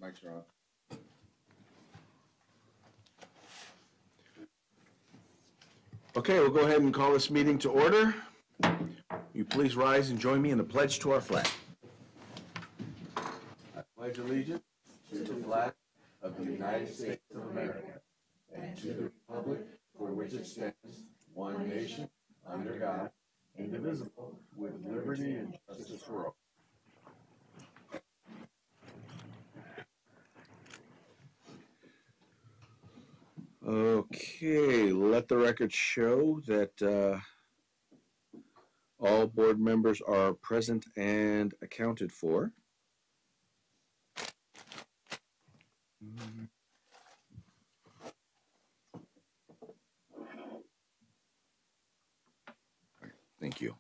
Mics are on. Okay, we'll go ahead and call this meeting to order. You please rise and join me in the pledge to our flag. I pledge allegiance to the flag of the United States of America and to the republic for which it stands, one nation, under God, indivisible, with liberty and justice for all. Okay, let the record show that all board members are present and accounted for. Thank you.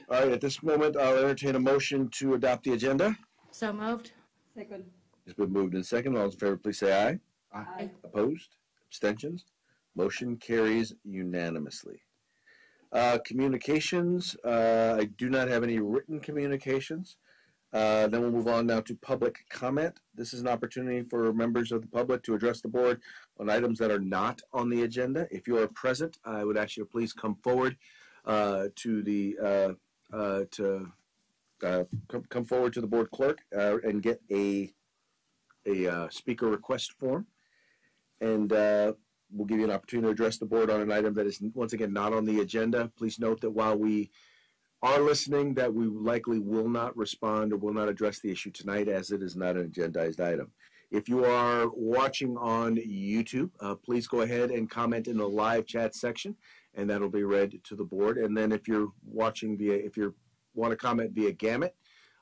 All right, at this moment, I'll entertain a motion to adopt the agenda. So moved. Second. It's been moved and second. All those in favor, please say aye. Aye. Opposed? Abstentions? Motion carries unanimously. Communications. I do not have any written communications. Then we'll move on now to public comment. This is an opportunity for members of the public to address the board on items that are not on the agenda. If you are present, I would ask you to please come forward come forward to the board clerk and get a speaker request form, and we'll give you an opportunity to address the board on an item that is once again not on the agenda. Please note that while we are listening, that we likely will not respond or will not address the issue tonight, as it is not an agendized item. If you are watching on YouTube, please go ahead and comment in the live chat section, and that'll be read to the board. And then if you're watching if you want to comment via Gamut,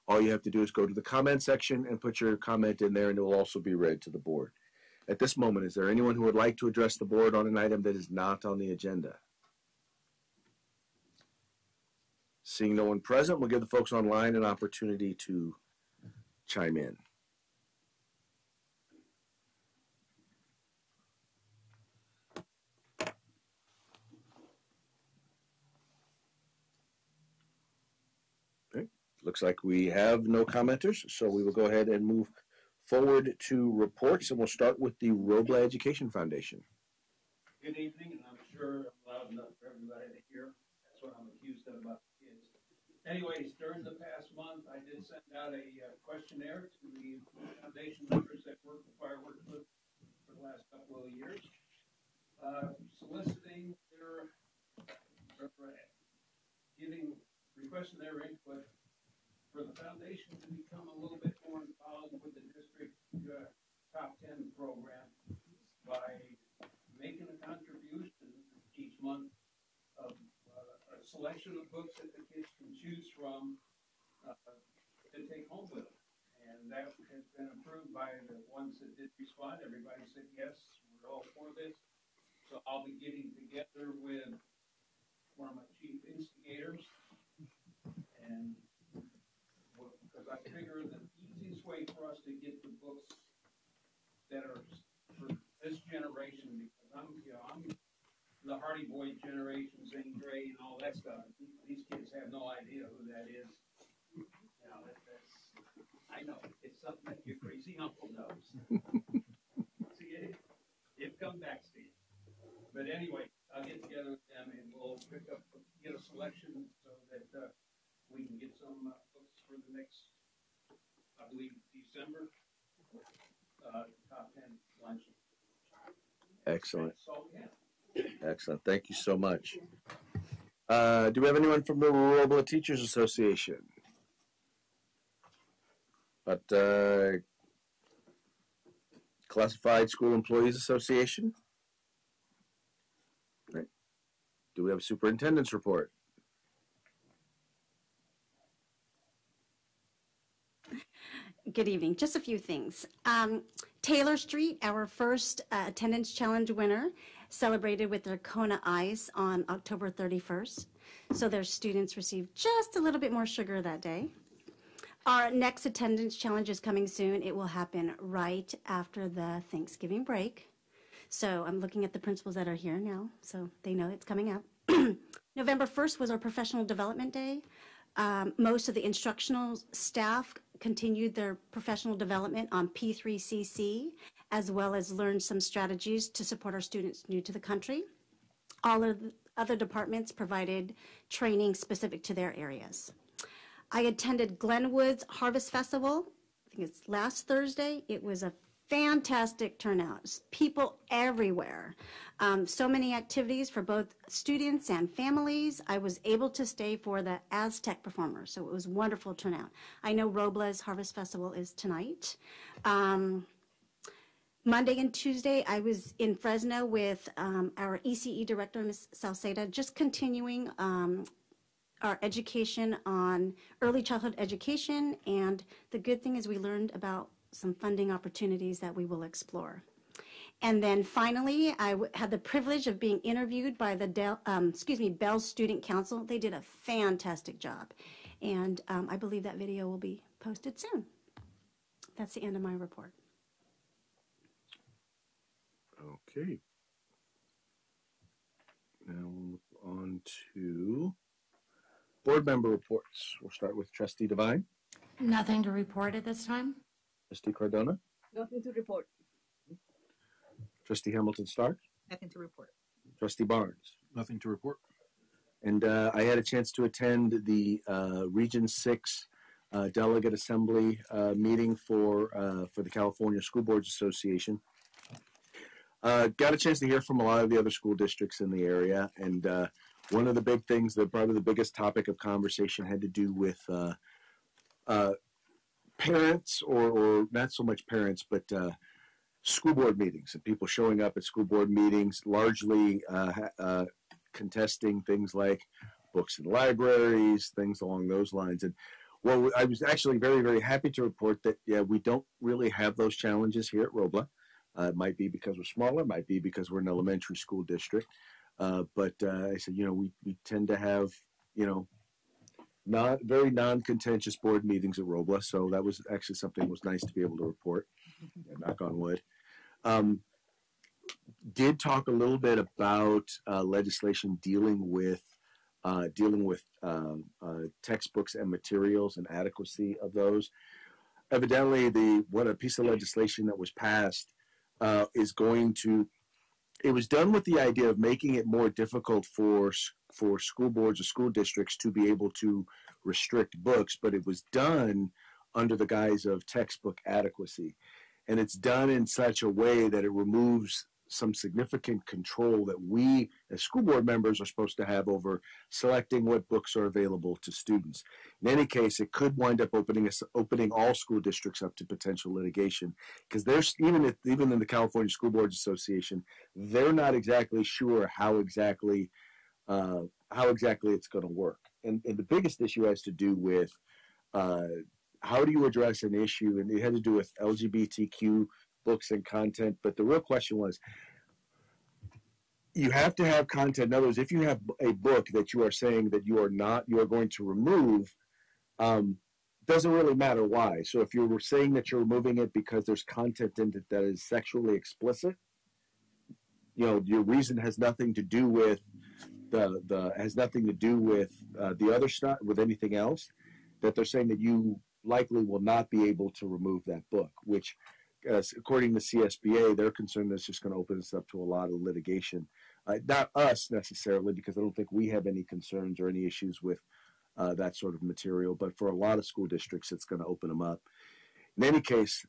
all you have to do is go to the comment section and put your comment in there, and it will also be read to the board. At this moment, is there anyone who would like to address the board on an item that is not on the agenda? Seeing no one present, we'll give the folks online an opportunity to chime in. Okay. Looks like we have no commenters, so we will go ahead and move forward to reports, and we'll start with the Robla Education Foundation. Good evening, and I'm sure I'm loud enough for everybody to hear. That's what I'm accused of about the kids. Anyways, during the past month, I did send out a questionnaire to the foundation members that I worked with for the last couple of years, soliciting requesting their input for the foundation to become a little bit more involved with the district top 10 program by making a contribution each month of a selection of books that the kids can choose from to take home with them. And that has been approved by the ones that did respond. Everybody said, yes, we're all for this. So I'll be getting together with one of my chief instigators, and because I figure the easiest way for us to get the books that are for this generation, because I'm the Hardy Boy generation, St. Gray and all that stuff. These kids have no idea who that is. You know, I know it's something that your crazy uncle knows. See, it come back to you. But anyway, I'll get together with them and we'll get a selection so that we can get some books for the next, I believe, December top 10 luncheon. Excellent. So, yeah. Excellent. Thank you so much. Do we have anyone from the Robla Teachers Association? But Classified School Employees Association? Right. Do we have a superintendent's report? Good evening. Just a few things. Taylor Street, our first attendance challenge winner, celebrated with their Kona Ice on October 31st. So their students received just a little bit more sugar that day. Our next attendance challenge is coming soon. It will happen right after the Thanksgiving break. So I'm looking at the principals that are here now, so they know it's coming up. November 1st was our Professional Development Day. Most of the instructional staff continued their professional development on P3CC, as well as learned some strategies to support our students new to the country. All of the other departments provided training specific to their areas. I attended Glenwood's Harvest Festival. I think it's last Thursday. It was a fantastic turnout. People everywhere. So many activities for both students and families. I was able to stay for the Aztec performers, so it was wonderful turnout. I know Robla's Harvest Festival is tonight. Monday and Tuesday, I was in Fresno with our ECE director, Ms. Salceda, just continuing our education on early childhood education, and the good thing is we learned about some funding opportunities that we will explore. And then finally, I had the privilege of being interviewed by the Bell Student Council. They did a fantastic job, and I believe that video will be posted soon. That's the end of my report. Okay. Now on to board member reports. We'll start with Trustee Devine. Nothing to report at this time. Trustee Cardona. Nothing to report. Trustee Hamilton Stark. Nothing to report. Trustee Barnes. Nothing to report. And I had a chance to attend the Region 6 Delegate Assembly meeting for the California School Boards Association. Got a chance to hear from a lot of the other school districts in the area, and one of the big things, probably the biggest topic of conversation, had to do with parents, or not so much parents, but school board meetings and people showing up at school board meetings, largely contesting things like books in libraries, things along those lines. And well, I was actually very, very happy to report that, yeah, we don't really have those challenges here at Robla. It might be because we're smaller, might be because we're an elementary school district. But I said, we tend to have, not very non-contentious board meetings at Robla. So that was actually something that was nice to be able to report. Knock on wood. Did talk a little bit about legislation dealing with textbooks and materials and adequacy of those. Evidently, a piece of legislation that was passed is going to. It was done with the idea of making it more difficult for school boards or school districts to be able to restrict books, but it was done under the guise of textbook adequacy. And it's done in such a way that it removes some significant control that we as school board members are supposed to have over selecting what books are available to students. In any case, it could wind up opening all school districts up to potential litigation, because there's even in the California School Boards Association, they're not exactly sure how exactly it's going to work. And the biggest issue has to do with how do you address an issue, and it had to do with LGBTQ books and content. But the real question was, you have to have content. In other words, if you have a book that you are saying that you are going to remove, doesn't really matter why. So if you were saying that you're removing it because there's content in it that is sexually explicit, your reason has nothing to do with the other stuff, with anything else, that they're saying that you likely will not be able to remove that book, which according to CSBA, they're concerned that's just going to open us up to a lot of litigation. Not us necessarily, because I don't think we have any concerns or any issues with that sort of material, but for a lot of school districts, it's going to open them up. In any case,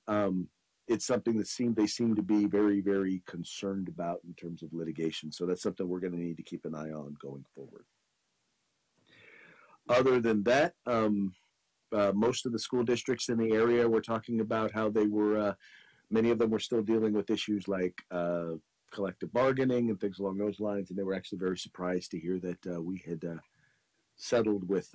it's something that they seem to be very, very concerned about in terms of litigation. So that's something we're going to need to keep an eye on going forward. Other than that, most of the school districts in the area were talking about how they were, many of them were still dealing with issues like collective bargaining and things along those lines, and they were actually very surprised to hear that we had settled with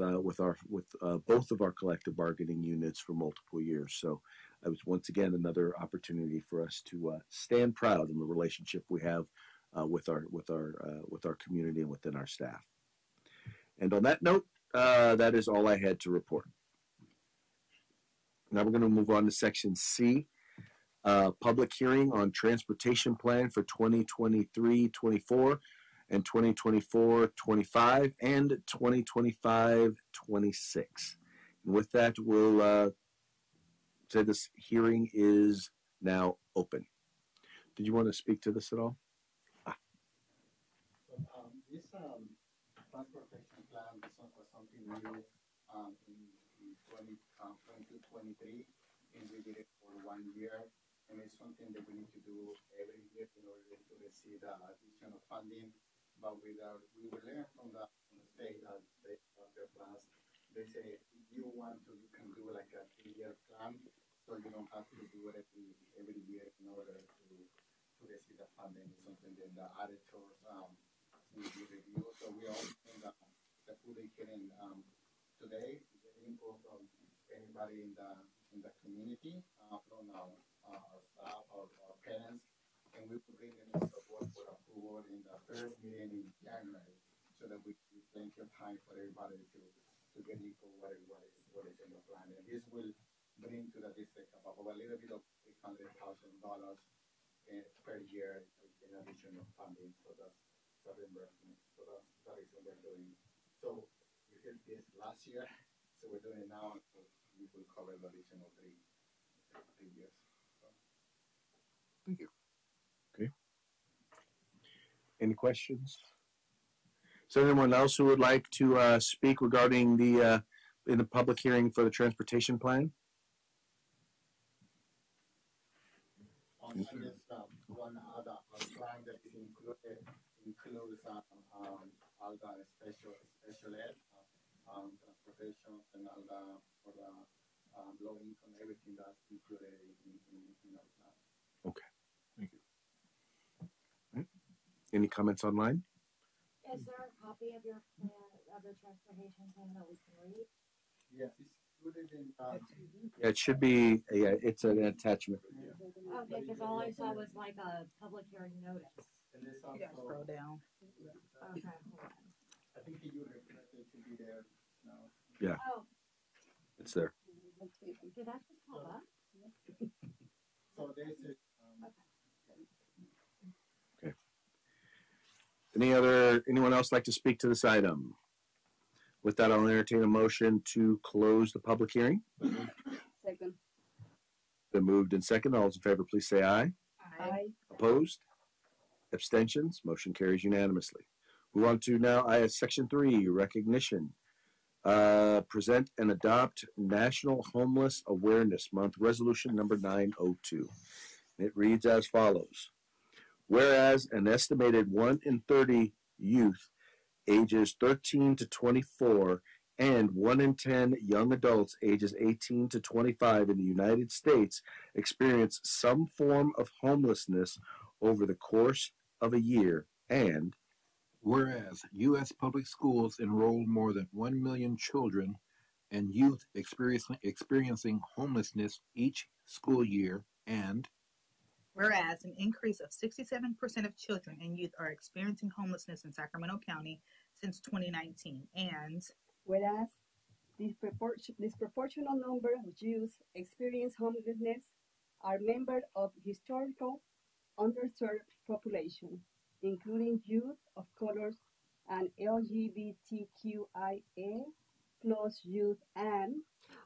both of our collective bargaining units for multiple years. So it was once again another opportunity for us to stand proud in the relationship we have with our community and within our staff. And on that note, that is all I had to report. Now we're going to move on to Section C, public hearing on transportation plan for 2023-24, and 2024-25 and 2025-26. And with that, we'll say this hearing is now open. Did you want to speak to this at all? This transportation plan was something new in 2023, and we did it for 1 year. And it's something that we need to do every year in order to receive the additional funding. But we will learn from the state that they have their plans. They say if you want to, you can do like a 3-year plan, so you don't have to do it every year in order to receive the funding. It's something that the auditors will review. So we are in the full hearing today, getting input from anybody in the community, from our staff, our parents, and we will bring them to the board for approval in the first meeting in January, so that we have plenty of time for everybody to get input what is in the plan. And this will bring to the district about a little bit of $800,000 per year in additional funding. So that's the reimbursement. So that is what we're doing. So we did this last year, so we're doing it now. So we will cover the additional three years. So. Thank you. Okay. Any questions? Is there anyone else who would like to speak regarding the in the public hearing for the transportation plan? On this one other plan that is includes all the special ed, transportation, and all the for the low income, everything that's included in our plan. Okay, thank you. Right. Any comments online? Is there a copy of your plan, of the transportation plan that we can read? Yes, it's included in. Yeah, it should be. Yeah, it's an attachment. Okay, because all I saw was like a public hearing notice. And this You gotta scroll also, down. Okay, hold on. I think you requested to be there now. Yeah, Oh, it's there. did that just pop up? So this is. Okay. Anyone else like to speak to this item? With that, I'll entertain a motion to close the public hearing. Second. Been moved and second. All those in favor, please say aye. Aye. Opposed? Abstentions? Motion carries unanimously. Move on to now Section 3, recognition. Present and adopt National Homeless Awareness Month, resolution number 902. It reads as follows. Whereas an estimated 1 in 30 youth ages 13 to 24 and 1 in 10 young adults ages 18 to 25 in the United States experience some form of homelessness over the course of a year, and whereas U.S. public schools enroll more than 1 million children and youth experiencing homelessness each school year, and Whereas an increase of 67% of children and youth are experiencing homelessness in Sacramento County since 2019, and whereas disproportional number of youth experience homelessness are members of historical underserved population, including youth of colors and LGBTQIA plus youth, and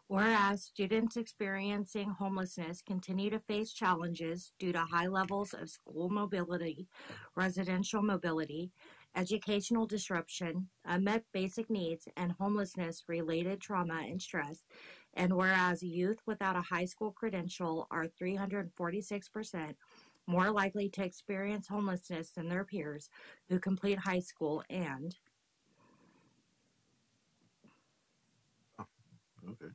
Whereas students experiencing homelessness continue to face challenges due to high levels of school mobility, residential mobility, educational disruption, unmet basic needs, and homelessness-related trauma and stress, and whereas youth without a high school credential are 346% more likely to experience homelessness than their peers who complete high school, and okay.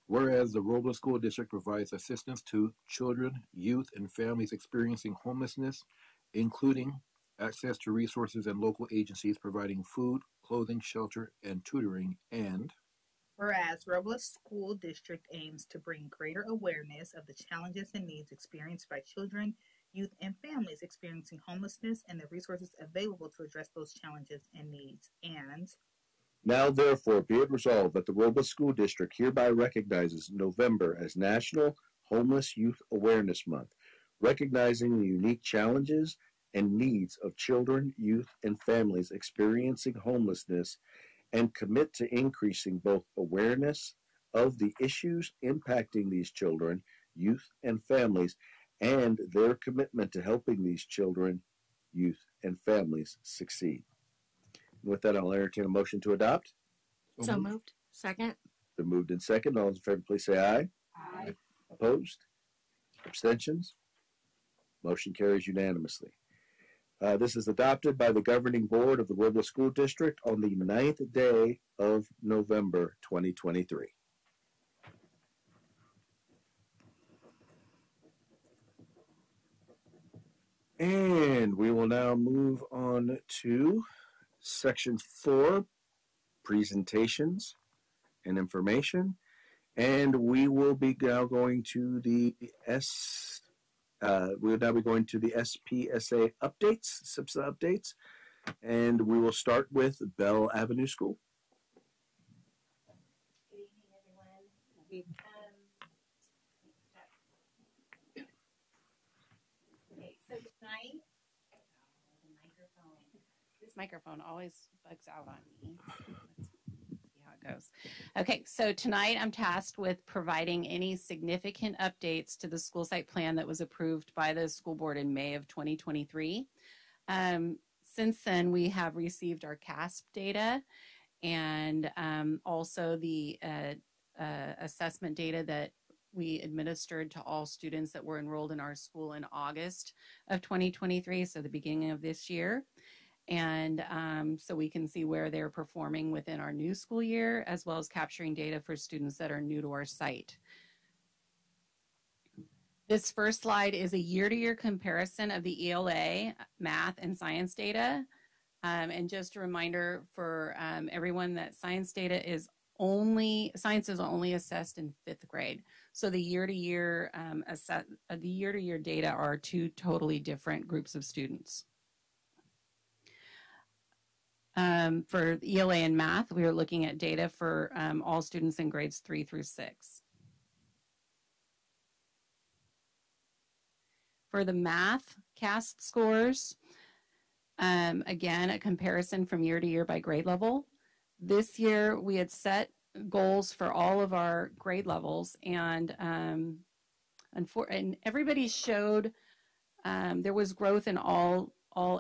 whereas the Robla School District provides assistance to children, youth, and families experiencing homelessness, including access to resources and local agencies providing food, clothing, shelter, and tutoring, and whereas Robla School District aims to bring greater awareness of the challenges and needs experienced by children, youth, and families experiencing homelessness and the resources available to address those challenges and needs, and Now, therefore, be it resolved that the Robla School District hereby recognizes November as National Homeless Youth Awareness Month, recognizing the unique challenges and needs of children, youth, and families experiencing homelessness, and commit to increasing both awareness of the issues impacting these children, youth, and families, and their commitment to helping these children, youth, and families succeed. And with that, I'll entertain a motion to adopt. So moved. Second. Been moved in second. All those in favor, please say aye. Aye. Opposed? Abstentions? Motion carries unanimously. This is adopted by the governing board of the Robla School District on the 9th day of November 2023. And we will now move on to section 4, presentations and information. And we will be now going to the we'll now be going to the SPSA updates, SIPSA updates, and we will start with Bell Avenue School. Good evening, everyone. Okay, so tonight, this microphone always bugs out on me. Let's see how it goes. Okay, so tonight I'm tasked with providing any significant updates to the school site plan that was approved by the school board in May of 2023. Since then, we have received our CASP data and also the assessment data that we administered to all students that were enrolled in our school in August of 2023, so the beginning of this year. And so we can see where they're performing within our new school year, as well as capturing data for students that are new to our site. This first slide is a year-to-year comparison of the ELA, math, and science data. And just a reminder for everyone that science is only assessed in 5th grade. So the year-to-year data are two totally different groups of students. For ELA and math, we are looking at data for all students in grades 3 through 6. For the math CAST scores, again, a comparison from year to year by grade level. This year, we had set goals for all of our grade levels, and everybody showed there was growth in all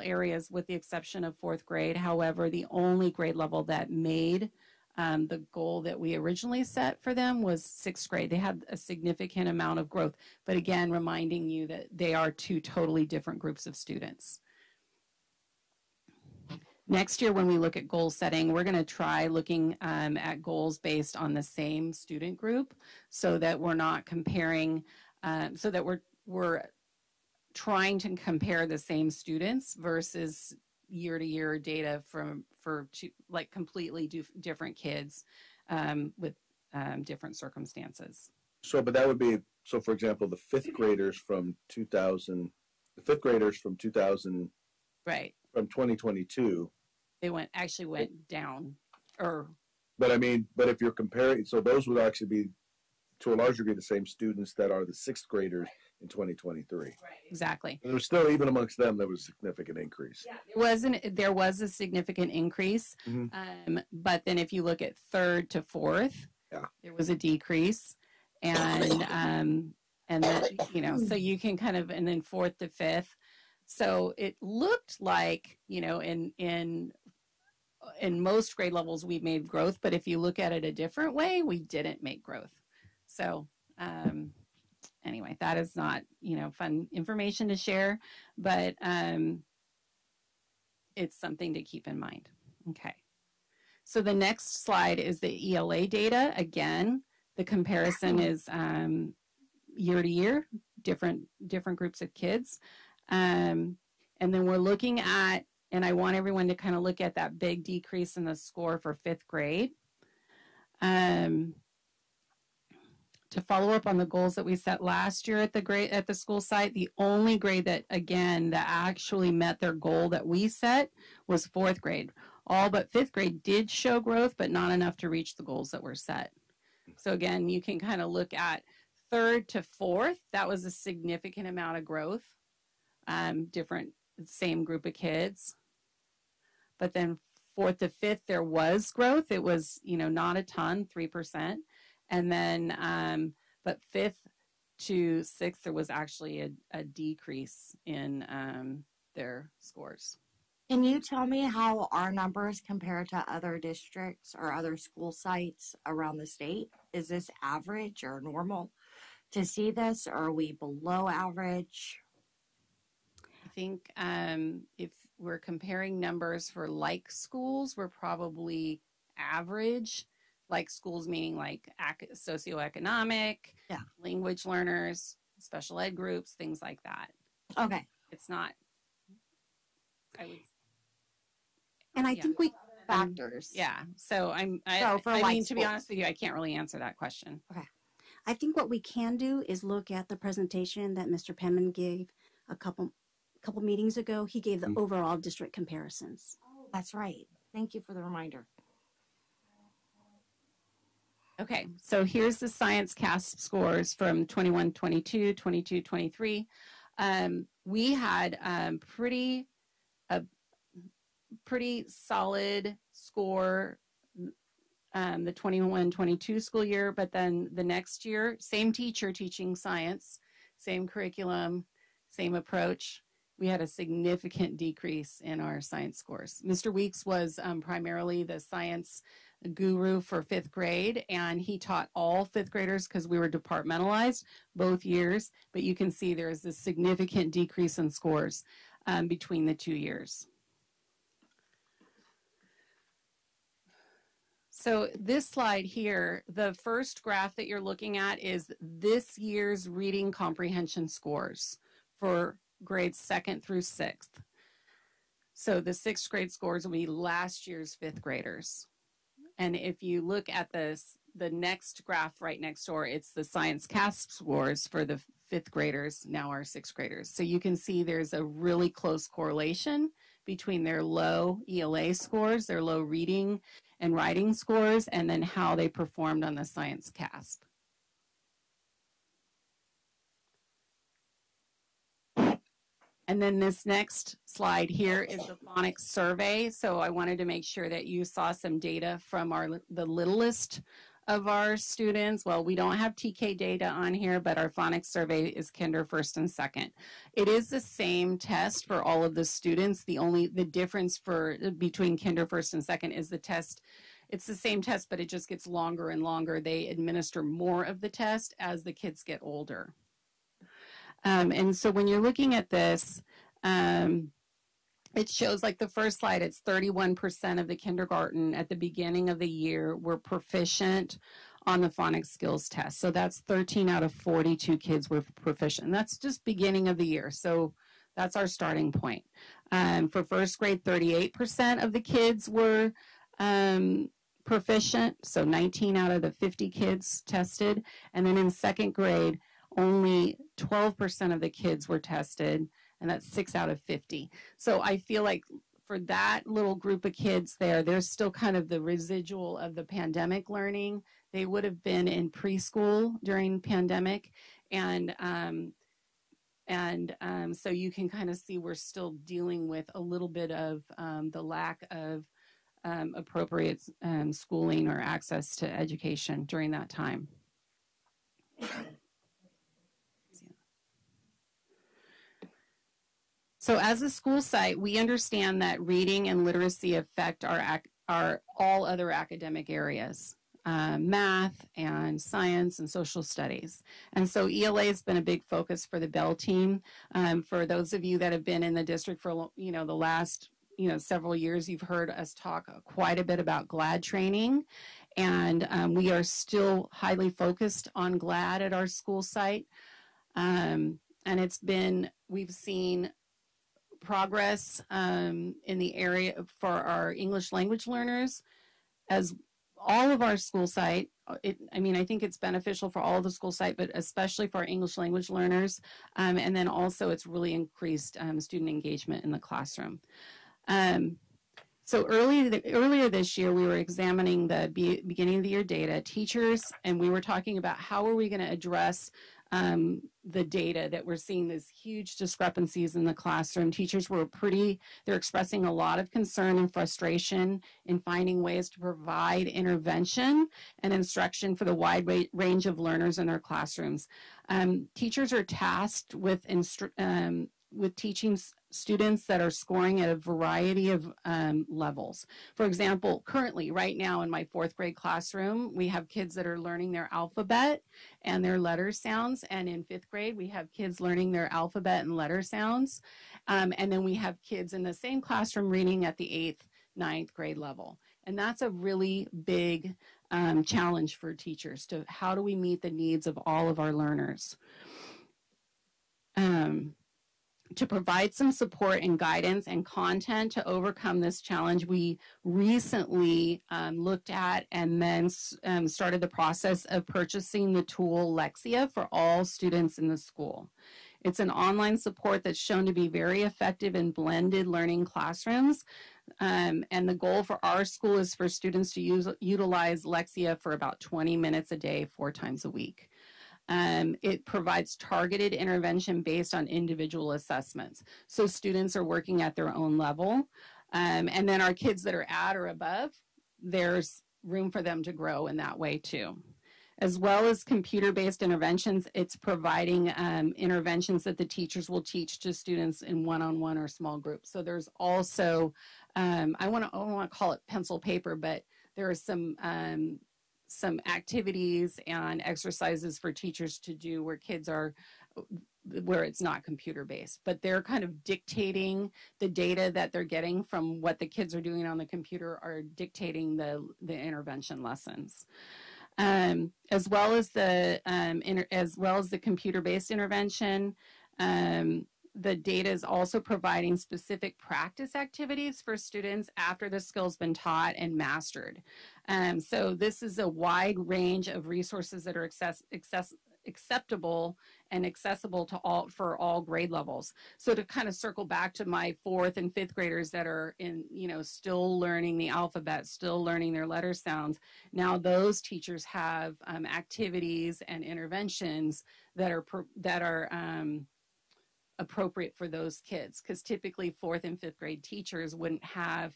areas with the exception of 4th grade. However, the only grade level that made the goal that we originally set for them was 6th grade. They had a significant amount of growth, but again, reminding you that they are two totally different groups of students. Next year, when we look at goal setting, we're going to try looking at goals based on the same student group so that we're not comparing, so that we're trying to compare the same students versus year-to-year data for completely different kids with different circumstances. So, but that would be, so for example, the 5th graders from 2000, right, from 2022. They went down, But I mean, but if you're comparing, so those would actually be, to a large degree, the same students that are the 6th graders in 2023. Right, exactly. And there was still, even amongst them, there was a significant increase. Yeah, there was a significant increase, but then if you look at 3rd to 4th, there was a decrease, and then, so you can kind of, and then 4th to 5th. So it looked like, in most grade levels, we made growth, but if you look at it a different way, we didn't make growth. So anyway, that is not, fun information to share, but it's something to keep in mind. Okay. So the next slide is the ELA data. Again, the comparison is year to year, different groups of kids. And then we're looking at, and I want everyone to kind of look at that big decrease in the score for 5th grade. To follow up on the goals that we set last year at the school site, the only grade that actually met their goal that we set was 4th grade. All but 5th grade did show growth, but not enough to reach the goals that were set. So again, you can kind of look at 3rd to 4th. That was a significant amount of growth. same group of kids. But then 4th to 5th, there was growth. It was, not a ton, 3%. And then, but 5th to 6th, there was actually a decrease in their scores. Can you tell me how our numbers compare to other districts or other school sites around the state? Is this average or normal to see this, or are we below average? I think if we're comparing numbers for like schools, we're probably average. Like schools meaning like socioeconomic, language learners, special ed groups, things like that. Okay. It's not, I would. And I think we factors. Yeah. So I mean, to be honest with you, I can't really answer that question. Okay. I think what we can do is look at the presentation that Mr. Penman gave a couple meetings ago. He gave the overall district comparisons. Oh, that's right. Thank you for the reminder. Okay, so here's the science CASP scores from 21-22, 22-23. We had pretty solid score the 21-22 school year, but then the next year, same teacher teaching science, same curriculum, same approach. We had a significant decrease in our science scores. Mr. Weeks was primarily the science guru for 5th grade, and he taught all 5th graders because we were departmentalized both years, but you can see there is a significant decrease in scores between the 2 years. So this slide here, the first graph that you're looking at is this year's reading comprehension scores for grades 2nd through 6th. So the 6th grade scores will be last year's 5th graders. And if you look at the next graph right next door, it's the science CASP scores for the 5th graders, now our 6th graders. So you can see there's a really close correlation between their low ELA scores, their low reading and writing scores, and then how they performed on the science CASP. And then this next slide here is the phonics survey. So I wanted to make sure that you saw some data from the littlest of our students. Well, we don't have TK data on here, but our phonics survey is kinder 1st and 2nd. It is the same test for all of the students. The difference between kinder 1st and 2nd is the test. It's the same test, but it just gets longer and longer. They administer more of the test as the kids get older. And so when you're looking at this, it shows like the first slide, it's 31% of the kindergarten at the beginning of the year were proficient on the phonics skills test. So that's 13 out of 42 kids were proficient. And that's just beginning of the year. So that's our starting point. For 1st grade, 38% of the kids were proficient. So 19 out of the 50 kids tested. And then in 2nd grade, only 12% of the kids were tested, and that's 6 out of 50. So I feel like for that little group of kids there's still kind of the residual of the pandemic learning. They would have been in preschool during pandemic, and so you can kind of see we're still dealing with a little bit of the lack of appropriate schooling or access to education during that time. So as a school site, we understand that reading and literacy affect our all other academic areas, math and science and social studies. And so ELA has been a big focus for the Bell team. For those of you that have been in the district for the last several years, you've heard us talk quite a bit about GLAD training. And we are still highly focused on GLAD at our school site. And we've seen progress in the area for our English language learners, as all of our school site. I think it's beneficial for all of the school site, but especially for our English language learners. And then also it's really increased student engagement in the classroom. So earlier this year, we were examining the beginning of the year data, teachers, and we were talking about how are we going to address the data that we're seeing these huge discrepancies in the classroom. Teachers they're expressing a lot of concern and frustration in finding ways to provide intervention and instruction for the wide range of learners in their classrooms. Teachers are tasked with teaching students that are scoring at a variety of levels. For example, currently, right now in my 4th grade classroom, we have kids that are learning their alphabet and their letter sounds. And in 5th grade, we have kids learning their alphabet and letter sounds. And then we have kids in the same classroom reading at the 8th, 9th grade level. And that's a really big challenge for teachers to how do we meet the needs of all of our learners. To provide some support and guidance and content to overcome this challenge, we recently looked at and then started the process of purchasing the tool Lexia for all students in the school. It's an online support that's shown to be very effective in blended learning classrooms. And the goal for our school is for students to utilize Lexia for about 20 minutes a day, 4 times a week. It provides targeted intervention based on individual assessments. So students are working at their own level. And then our kids that are at or above, there's room for them to grow in that way too. As well as computer-based interventions, it's providing interventions that the teachers will teach to students in one-on-one or small groups. So there's also, I want to call it pencil paper, but there are some activities and exercises for teachers to do where it's not computer based, but they're kind of dictating the data that they're getting from what the kids are doing on the computer are dictating the intervention lessons. As well as the computer based intervention, the data is also providing specific practice activities for students after the skill's been taught and mastered. So this is a wide range of resources that are acceptable and accessible to for all grade levels. So to kind of circle back to my 4th and 5th graders that are still learning the alphabet, still learning their letter sounds, now those teachers have activities and interventions that are appropriate for those kids, because typically 4th and 5th grade teachers wouldn't have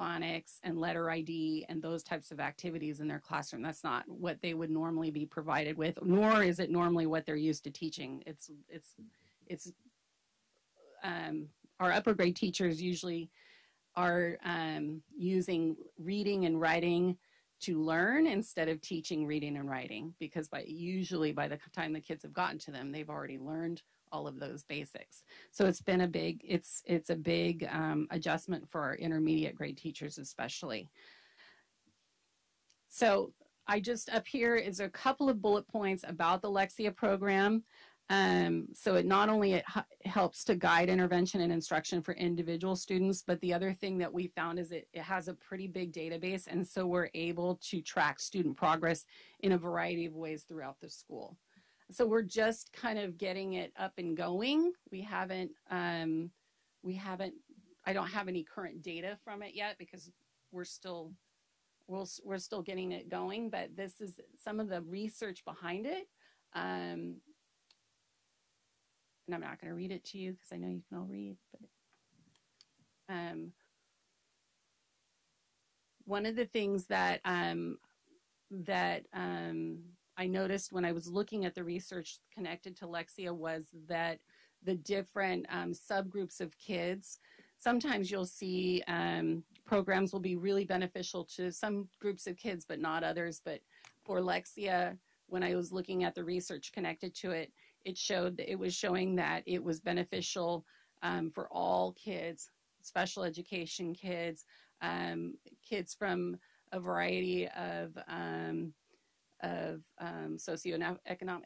phonics and letter ID and those types of activities in their classroom. That's not what they would normally be provided with, nor is it normally what they're used to teaching. It's our upper grade teachers usually are using reading and writing to learn instead of teaching reading and writing, because usually by the time the kids have gotten to them, they've already learned all of those basics. So it's been a big adjustment for our intermediate grade teachers especially. So up here is a couple of bullet points about the Lexia program. So it not only helps to guide intervention and instruction for individual students, but the other thing that we found is it has a pretty big database, and so we're able to track student progress in a variety of ways throughout the school. So we're just kind of getting it up and going. I don't have any current data from it yet because we're still getting it going, but this is some of the research behind it. And I'm not going to read it to you because I know you can all read, but one of the things that I noticed when I was looking at the research connected to Lexia was that the different subgroups of kids, sometimes you'll see programs will be really beneficial to some groups of kids, but not others. But for Lexia, when I was looking at the research connected to it, it was showing that it was beneficial for all kids, special education kids, kids from a variety of socioeconomic,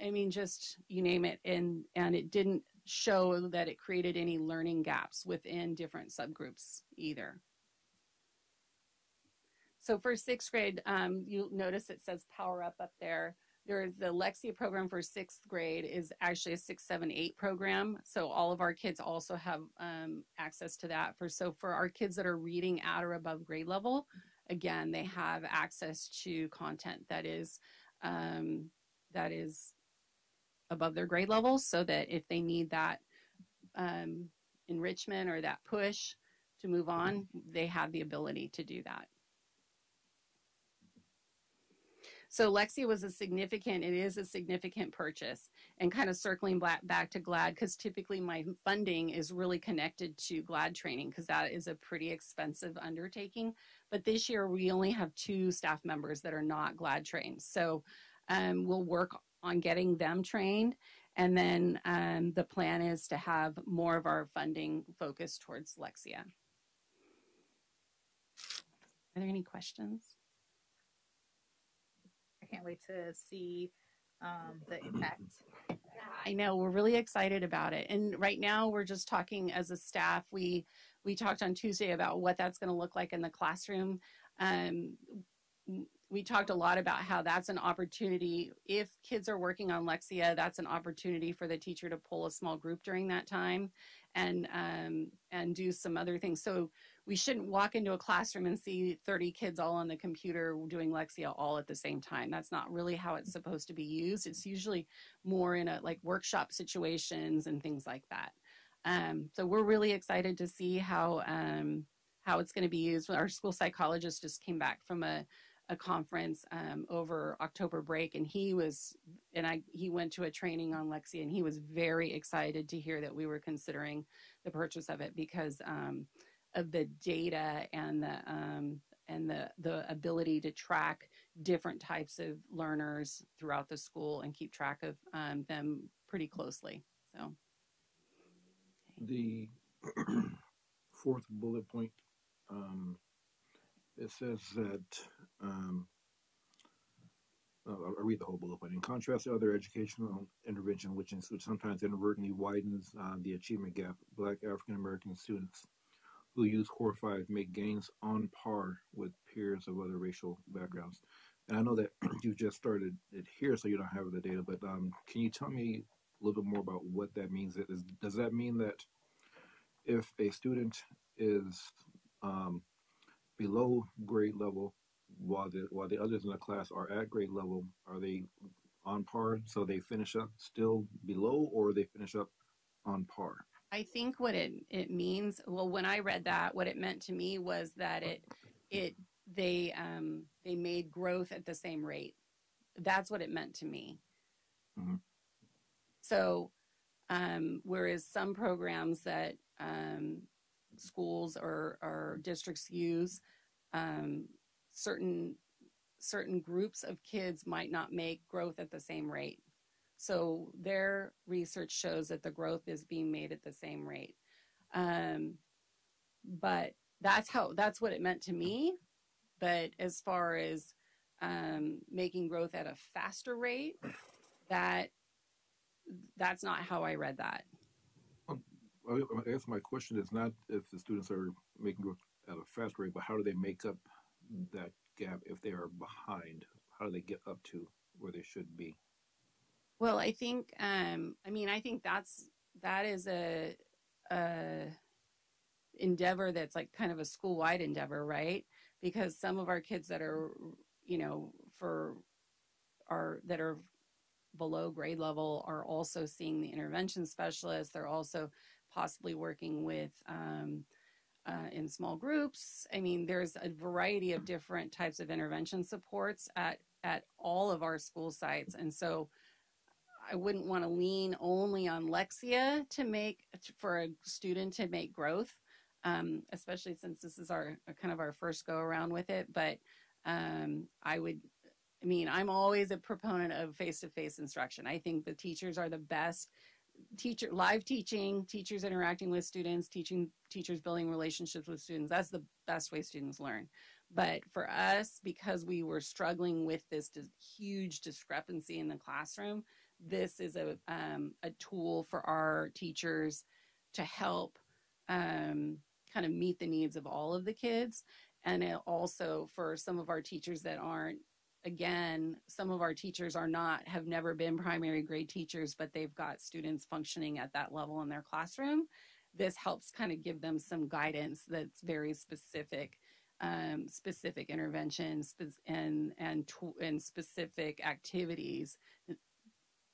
I mean, just you name it, and it didn't show that it created any learning gaps within different subgroups either. So for 6th grade, you'll notice it says Power Up there. There's the Lexia program for 6th grade is actually a 6, 7, 8 program. So all of our kids also have access to that. So for our kids that are reading at or above grade level, again, they have access to content that is above their grade levels, so that if they need that enrichment or that push to move on, they have the ability to do that. So Lexia was it is a significant purchase, and kind of circling back to GLAD, because typically my funding is really connected to GLAD training, because that is a pretty expensive undertaking. But this year we only have 2 staff members that are not GLAD trained. So we'll work on getting them trained. And then the plan is to have more of our funding focused towards Lexia. Are there any questions? I can't wait to see the impact. I know, we're really excited about it. And right now we're just talking as a staff. We talked on Tuesday about what that's going to look like in the classroom. We talked a lot about how that's an opportunity. If kids are working on Lexia, that's an opportunity for the teacher to pull a small group during that time and do some other things. So we shouldn't walk into a classroom and see 30 kids all on the computer doing Lexia all at the same time. That's not really how it's supposed to be used. It's usually more in like workshop situations and things like that. So we're really excited to see how it's going to be used. Our school psychologist just came back from a conference over October break, and he went to a training on Lexia, and he was very excited to hear that we were considering the purchase of it because of the data and the ability to track different types of learners throughout the school and keep track of them pretty closely. So the 4th bullet point, it says that I'll read the whole bullet point. In contrast to other educational intervention, which sometimes inadvertently widens the achievement gap, Black African American students who use Core 5 make gains on par with peers of other racial backgrounds. And I know that you just started it here, so you don't have the data, but can you tell me a little bit more about what that means? Does that mean that if a student is below grade level while the others in the class are at grade level, are they on par, so they finish up still below, or they finish up on par? I think what it means, well, when I read that, what it meant to me was that they made growth at the same rate. That's what it meant to me. Mm-hmm. So whereas some programs that schools or districts use, certain groups of kids might not make growth at the same rate. So their research shows that the growth is being made at the same rate. But that's what it meant to me. But as far as making growth at a faster rate, that's not how I read that. I guess my question is not if the students are making growth at a fast rate, but how do they make up that gap if they are behind? How do they get up to where they should be? Well, I think, I think that is a endeavor that's like kind of a school-wide endeavor, right? Because some of our kids that are, that are below grade level are also seeing the intervention specialist. They're also possibly working with in small groups. I mean, there's a variety of different types of intervention supports at all of our school sites. And so I wouldn't want to lean only on Lexia for a student to make growth, especially since this is our first go around with it. But I'm always a proponent of face-to-face instruction. I think the teachers are the best live teaching, teachers interacting with students, teachers building relationships with students. That's the best way students learn. But for us, because we were struggling with this huge discrepancy in the classroom, this is a tool for our teachers to help kind of meet the needs of all of the kids. And it also for some of our teachers that aren't, again, some of our teachers have never been primary grade teachers, but they've got students functioning at that level in their classroom. This helps kind of give them some guidance that's very specific interventions and specific activities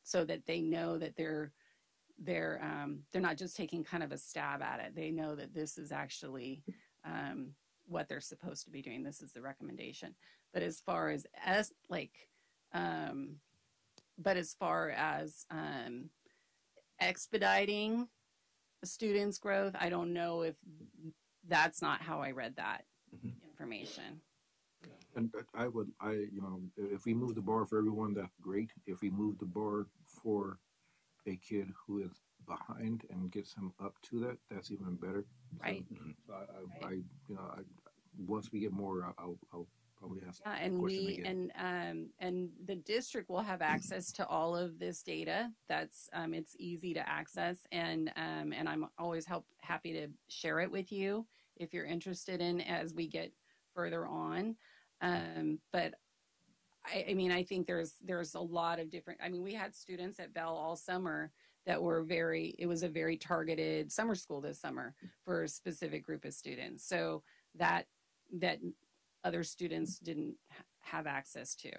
so that they know that they're not just taking kind of a stab at it. They know that this is actually what they're supposed to be doing. This is the recommendation. But as far as expediting students' growth, I don't know if that's not how I read that information. And if we move the bar for everyone, that's great. If we move the bar for a kid who is behind and gets him up to that, that's even better. Right. So once we get more, I'll probably ask. Yeah, and the district will have access to all of this data. That's it's easy to access, and I'm always happy to share it with you if you're interested in as we get further on. But I think there's a lot of different. We had students at Bell all summer that were it was a very targeted summer school this summer for a specific group of students. So that other students didn't have access to.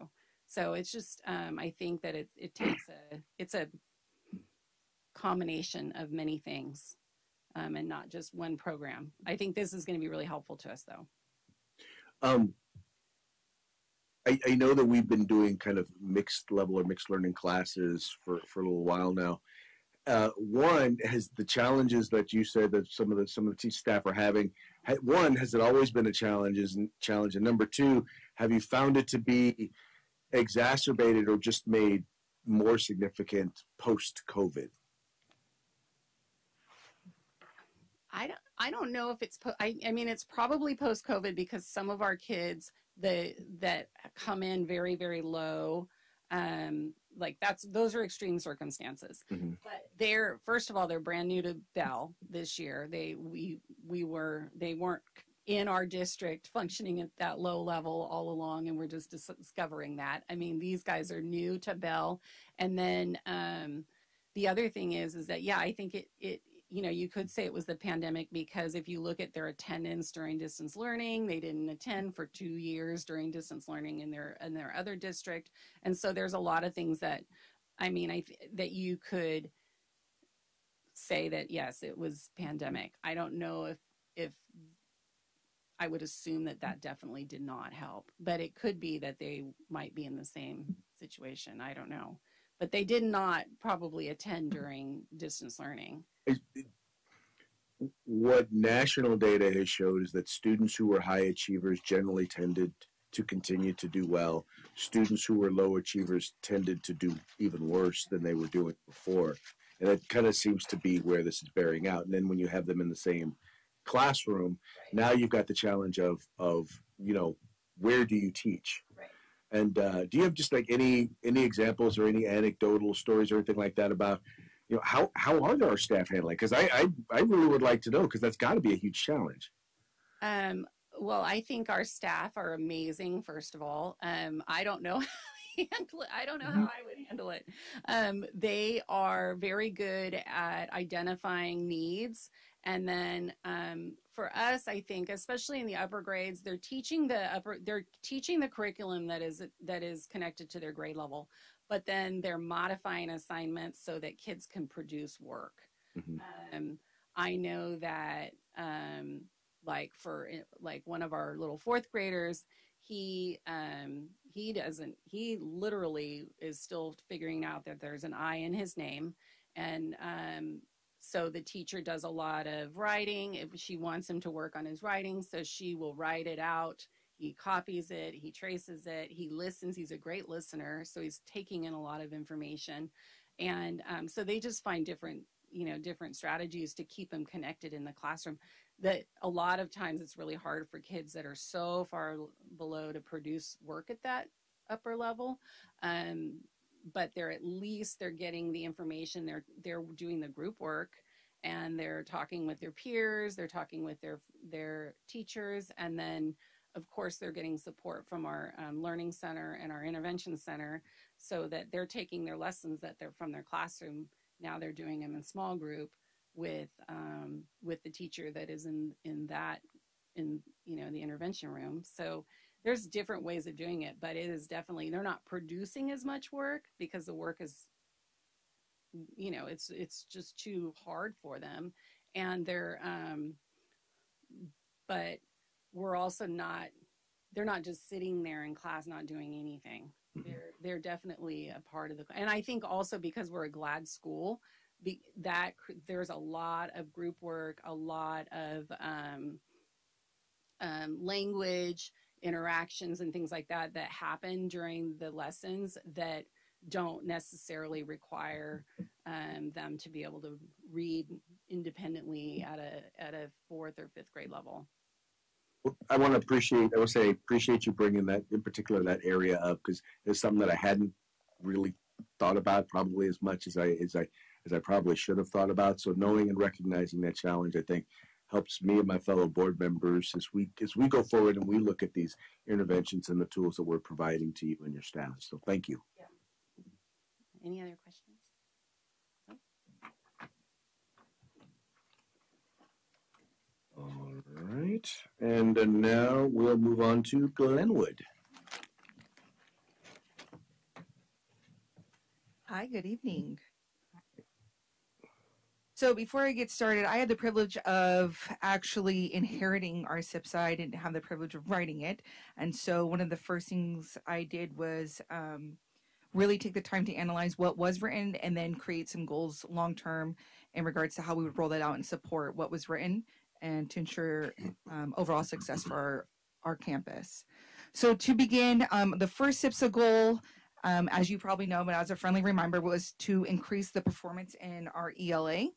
So it's just, I think that it's a combination of many things and not just one program. I think this is going to be really helpful to us though. I know that we've been doing kind of mixed level or mixed learning classes for a little while now. One, has the challenges that you said that some of the staff are having, one, has it always been a challenge? And number two, have you found it to be exacerbated or just made more significant post-COVID? I don't know if it's it's probably post-COVID, because some of our kids that come in very, very low, those are extreme circumstances. Mm-hmm. But first of all, they're brand new to Bell this year. They weren't in our district functioning at that low level all along, and we're just discovering that. These guys are new to Bell. And then the other thing is that, yeah, I think it you could say it was the pandemic, because if you look at their attendance during distance learning, they didn't attend for 2 years during distance learning in their other district. And so there's a lot of things that, that you could say that, yes, it was pandemic. I don't know if I would assume that definitely did not help, but it could be that they might be in the same situation. I don't know, but they did not probably attend during distance learning. What national data has showed is that students who were high achievers generally tended to continue to do well. Students who were low achievers tended to do even worse than they were doing before. And it kind of seems to be where this is bearing out. And then when you have them in the same classroom, now you've got the challenge of where do you teach? Right. And do you have just any examples or any anecdotal stories or anything like that about how are our staff handling? Because I really would like to know, because that's got to be a huge challenge. Well, I think our staff are amazing, first of all. I don't know how to handle it. I don't know how I would handle it. They are very good at identifying needs. And then for us, I think, especially in the upper grades, they're teaching the curriculum that is connected to their grade level. But then they're modifying assignments so that kids can produce work. Mm-hmm. I know that, for one of our little fourth graders, he literally is still figuring out that there's an I in his name. And so the teacher does a lot of writing. If she wants him to work on his writing, so she will write it out. He copies it, he traces it, he listens. He's a great listener, so he's taking in a lot of information. And so they just find different strategies to keep them connected in the classroom. That a lot of times it's really hard for kids that are so far below to produce work at that upper level. But they're getting the information, they're doing the group work, and they're talking with their peers, they're talking with their teachers, and then of course, they're getting support from our learning center and our intervention center, so that they're taking their lessons that they're from their classroom. Now they're doing them in small group with the teacher that is in the intervention room. So there's different ways of doing it, but it is definitely, they're not producing as much work because the work is it's just too hard for them. And but we're also they're not just sitting there in class not doing anything. They're definitely a part of and I think also because we're a GLAD school, that there's a lot of group work, a lot of language interactions and things like that happen during the lessons that don't necessarily require them to be able to read independently at a 4th or 5th grade level. I want to appreciate you bringing that, in particular, that area up, because it's something that I hadn't really thought about probably as much as I probably should have thought about. So knowing and recognizing that challenge, I think, helps me and my fellow board members as we go forward and we look at these interventions and the tools that we're providing to you and your staff. So thank you. Yeah. Any other questions? All right, and now we'll move on to Glenwood. Hi, good evening. So before I get started, I had the privilege of actually inheriting our SIPS. I didn't have the privilege of writing it. And so one of the first things I did was really take the time to analyze what was written and then create some goals long-term in regards to how we would roll that out and support what was written and to ensure overall success for our campus. So to begin, the first SIPSA goal, as you probably know, but as a friendly reminder, was to increase the performance in our ELA.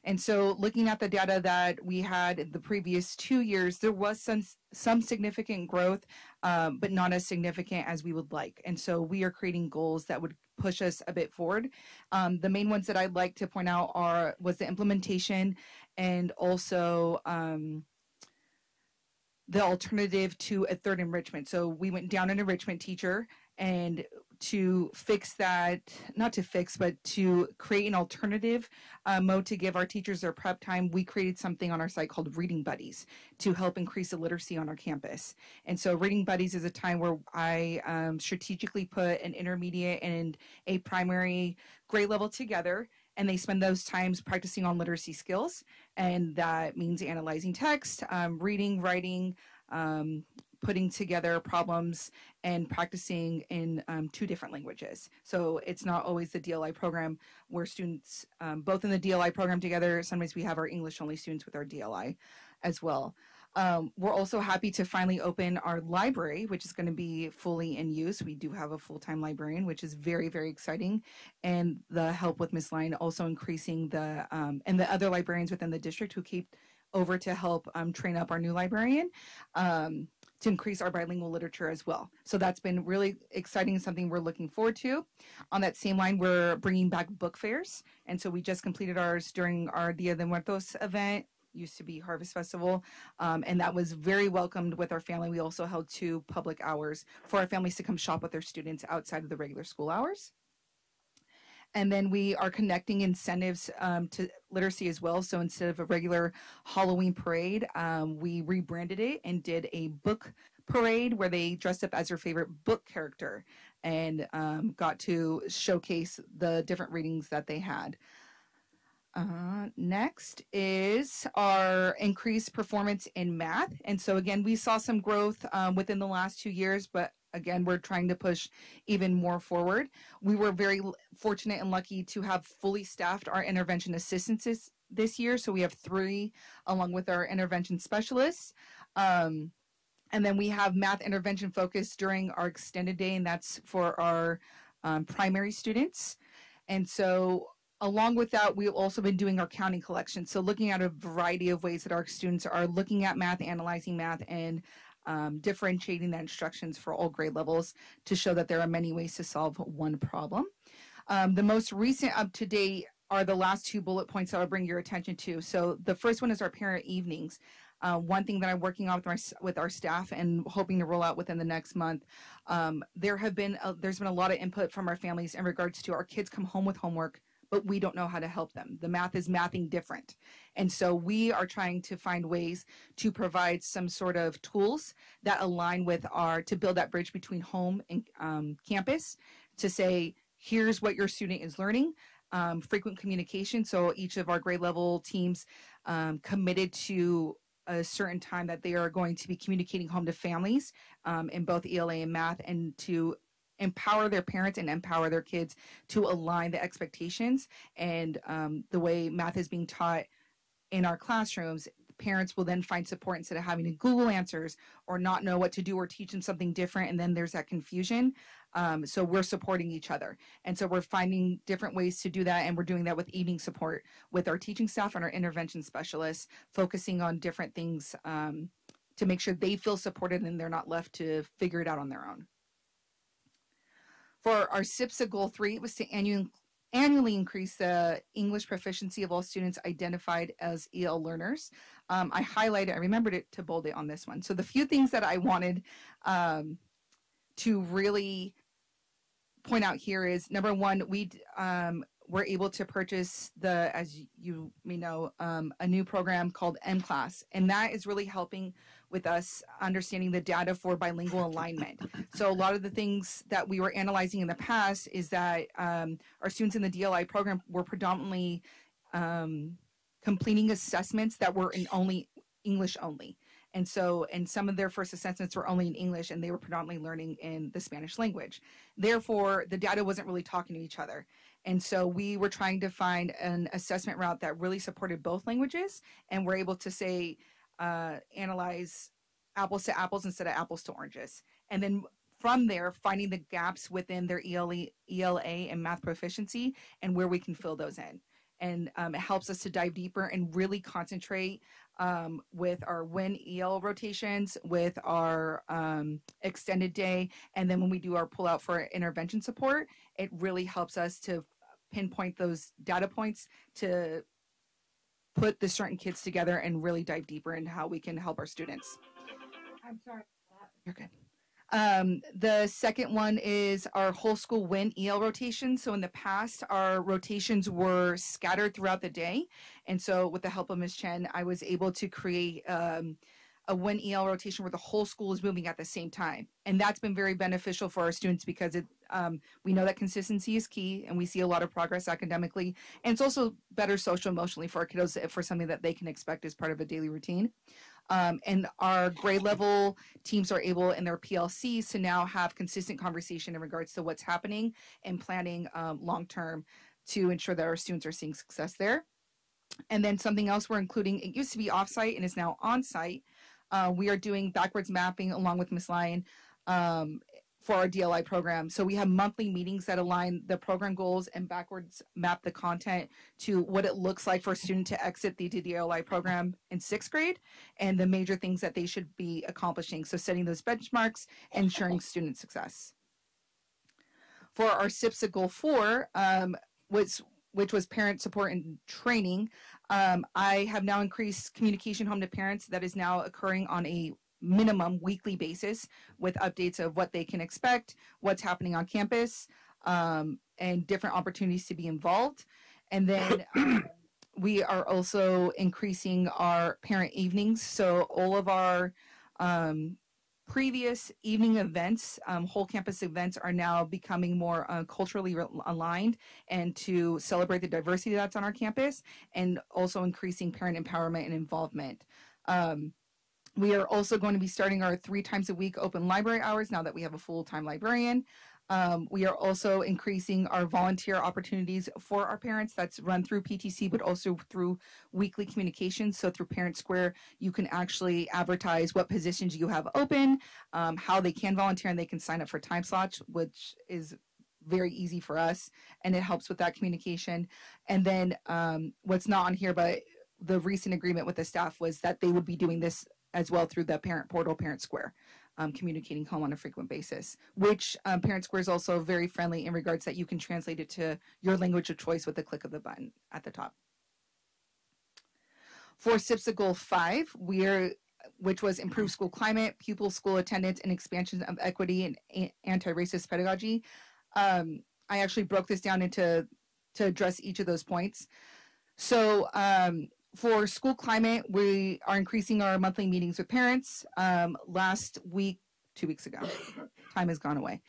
And so looking at the data that we had the previous 2 years, there was some significant growth, but not as significant as we would like. And so we are creating goals that would push us a bit forward. The main ones that I'd like to point out was the implementation and also the alternative to a third enrichment. So we went down an enrichment teacher, and to fix that, not to fix, but to create an alternative mode to give our teachers their prep time, we created something on our site called Reading Buddies to help increase the literacy on our campus. And so Reading Buddies is a time where I strategically put an intermediate and a primary grade level together, and they spend those times practicing on literacy skills. And that means analyzing text, reading, writing, putting together problems, and practicing in 2 different languages. So it's not always the DLI program where students, both in the DLI program together, sometimes we have our English only students with our DLI as well. We're also happy to finally open our library, which is going to be fully in use. We do have a full-time librarian, which is very, very exciting. And the help with Ms. Line also increasing and the other librarians within the district who came over to help train up our new librarian to increase our bilingual literature as well. So that's been really exciting, something we're looking forward to. On that same line, we're bringing back book fairs. And so we just completed ours during our Dia de Muertos event, used to be Harvest Festival, and that was very welcomed with our family. We also held 2 public hours for our families to come shop with their students outside of the regular school hours. And then we are connecting incentives to literacy as well. So instead of a regular Halloween parade, we rebranded it and did a book parade where they dressed up as their favorite book character and got to showcase the different readings that they had. Next is our increased performance in math. And so again, we saw some growth within the last 2 years, but again, we're trying to push even more forward. We were very fortunate and lucky to have fully staffed our intervention assistants this year. So we have 3 along with our intervention specialists. And then we have math intervention focus during our extended day, and that's for our primary students. And so along with that, we've also been doing our counting collection. So looking at a variety of ways that our students are looking at math, analyzing math, and differentiating the instructions for all grade levels to show that there are many ways to solve one problem. The most recent up to date are the last 2 bullet points that I'll bring your attention to. So the first one is our parent evenings. One thing that I'm working on with our staff and hoping to roll out within the next month, there's been a lot of input from our families in regards to our kids come home with homework, but we don't know how to help them. The math is mathing different. And so we are trying to find ways to provide some sort of tools that align with to build that bridge between home and campus to say, here's what your student is learning. frequent communication. So each of our grade level teams committed to a certain time that they are going to be communicating home to families in both ELA and math, and to empower their parents and empower their kids to align the expectations and the way math is being taught in our classrooms. Parents will then find support instead of having to Google answers or not know what to do or teach them something different. And then there's that confusion. So we're supporting each other. And so we're finding different ways to do that. And we're doing that with evening support with our teaching staff and our intervention specialists, focusing on different things to make sure they feel supported and they're not left to figure it out on their own. For our SIPSA Goal 3, it was to annually increase the English proficiency of all students identified as EL learners. I remembered it to bold it on this one. So the few things that I wanted to really point out here is, number one, we were able to purchase as you may know, a new program called M-Class, and that is really helping with us understanding the data for bilingual alignment. So a lot of the things that we were analyzing in the past is that our students in the DLI program were predominantly completing assessments that were in only English only. And some of their first assessments were only in English, and they were predominantly learning in the Spanish language. Therefore, the data wasn't really talking to each other. And so we were trying to find an assessment route that really supported both languages, and we're able to say, analyze apples to apples instead of apples to oranges. And then from there, finding the gaps within their ELA and math proficiency and where we can fill those in. And it helps us to dive deeper and really concentrate with our WIN EL rotations, with our extended day. And then when we do our pull out for intervention support, it really helps us to pinpoint those data points to put the certain kids together and really dive deeper into how we can help our students. I'm sorry. You're good. The second one is our whole school WIN EL rotation. So in the past, our rotations were scattered throughout the day. And so with the help of Ms. Chen, I was able to create a WIN EL rotation where the whole school is moving at the same time. And that's been very beneficial for our students because we know that consistency is key, and we see a lot of progress academically. And it's also better social emotionally for our kiddos, for something that they can expect as part of a daily routine. And our grade level teams are able in their PLCs to now have consistent conversation in regards to what's happening and planning long-term to ensure that our students are seeing success there. And then something else we're including, it used to be off-site and is now on-site. We are doing backwards mapping along with Ms. Lyon for our DLI program. So we have monthly meetings that align the program goals and backwards map the content to what it looks like for a student to exit the DLI program in 6th grade and the major things that they should be accomplishing. So setting those benchmarks, ensuring student success. For our SIPSA Goal 4, which was parent support and training, I have now increased communication home to parents that is now occurring on a minimum weekly basis with updates of what they can expect, what's happening on campus, and different opportunities to be involved. And then we are also increasing our parent evenings. So all of our previous evening events, whole campus events, are now becoming more culturally aligned and to celebrate the diversity that's on our campus, and also increasing parent empowerment and involvement. We are also going to be starting our 3 times a week open library hours now that we have a full-time librarian. We are also increasing our volunteer opportunities for our parents. That's run through PTC, but also through weekly communications. So through Parent Square, you can actually advertise what positions you have open, how they can volunteer, and they can sign up for time slots, which is very easy for us, and it helps with that communication. And then what's not on here, but the recent agreement with the staff was that they would be doing this as well through the parent portal, Parent Square, communicating home on a frequent basis, which Parent Square is also very friendly in regards that you can translate it to your language of choice with the click of the button at the top. For SIPSA Goal 5, which was improve school climate, pupil school attendance, and expansion of equity and anti-racist pedagogy. I actually broke this down to address each of those points. So for school climate, we are increasing our monthly meetings with parents. Last week, 2 weeks ago, time has gone away.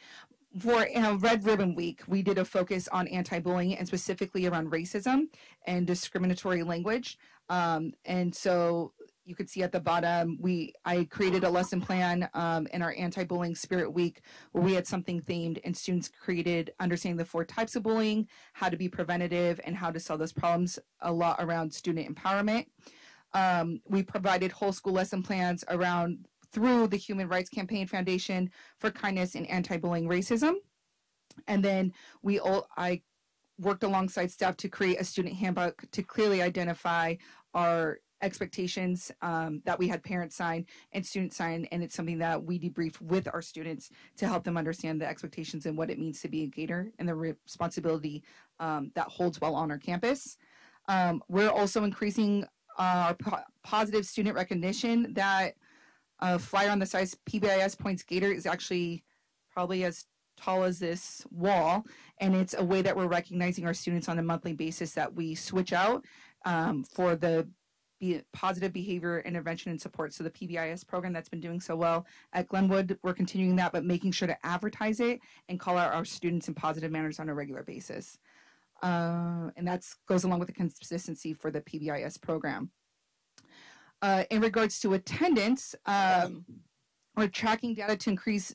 For Red Ribbon Week, we did a focus on anti-bullying and specifically around racism and discriminatory language. And so you could see at the bottom, I created a lesson plan in our anti-bullying spirit week where we had something themed, and students created understanding the 4 types of bullying, how to be preventative, and how to solve those problems, a lot around student empowerment. We provided whole school lesson plans through the Human Rights Campaign Foundation for Kindness and Anti-Bullying Racism. And then I worked alongside staff to create a student handbook to clearly identify our expectations that we had parents sign and students sign. And it's something that we debriefed with our students to help them understand the expectations and what it means to be a Gator and the responsibility that holds while on our campus. We're also increasing our positive student recognition. That flyer on the side, PBIS points Gator, is actually probably as tall as this wall, and it's a way that we're recognizing our students on a monthly basis that we switch out for the positive behavior intervention and support. So the PBIS program that's been doing so well at Glenwood, we're continuing that, but making sure to advertise it and call out our students in positive manners on a regular basis. And that goes along with the consistency for the PBIS program. In regards to attendance, we're tracking data to increase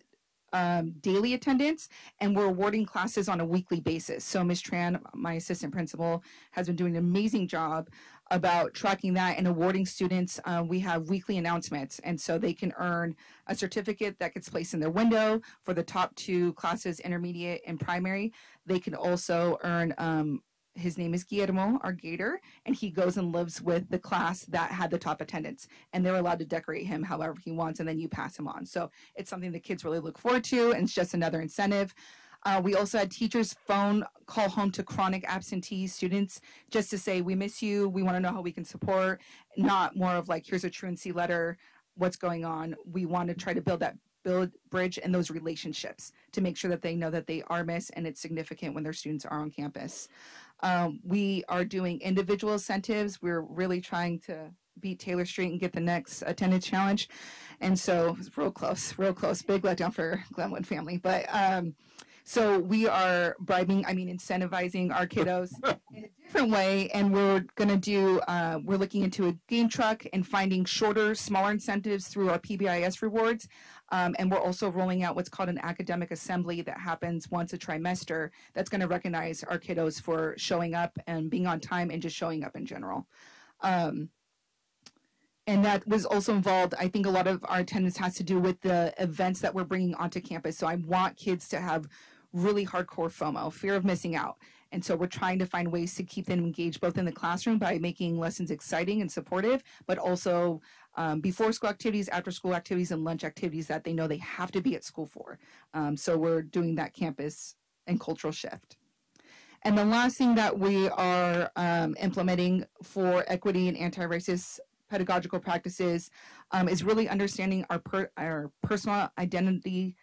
daily attendance, and we're awarding classes on a weekly basis. So Ms. Tran, my assistant principal, has been doing an amazing job about tracking that and awarding students. We have weekly announcements, and so they can earn a certificate that gets placed in their window for the top 2 classes, intermediate and primary. They can also earn his name is Guillermo, our Gator, and he goes and lives with the class that had the top attendance, and they're allowed to decorate him however he wants, and then you pass him on. So it's something the kids really look forward to, and it's just another incentive. We also had teachers phone call home to chronic absentee students just to say, we miss you, we want to know how we can support, not more of like, here's a truancy letter, what's going on. We want to try to build bridge and those relationships to make sure that they know that they are missed and it's significant when their students are on campus. We are doing individual incentives. We're really trying to beat Taylor Street and get the next attendance challenge. And so it's real close, big letdown for Glenwood family. But so we are incentivizing our kiddos in a different way. And we're going to do, we're looking into a game truck and finding shorter, smaller incentives through our PBIS rewards. And we're also rolling out what's called an academic assembly that happens once a trimester that's going to recognize our kiddos for showing up and being on time and just showing up in general. And that was also involved, I think a lot of our attendance has to do with the events that we're bringing onto campus. So I want kids to have really hardcore FOMO, fear of missing out. And so we're trying to find ways to keep them engaged both in the classroom by making lessons exciting and supportive, but also before school activities, after school activities, and lunch activities that they know they have to be at school for. So we're doing that campus and cultural shift. And the last thing that we are implementing for equity and anti-racist pedagogical practices is really understanding our personal identity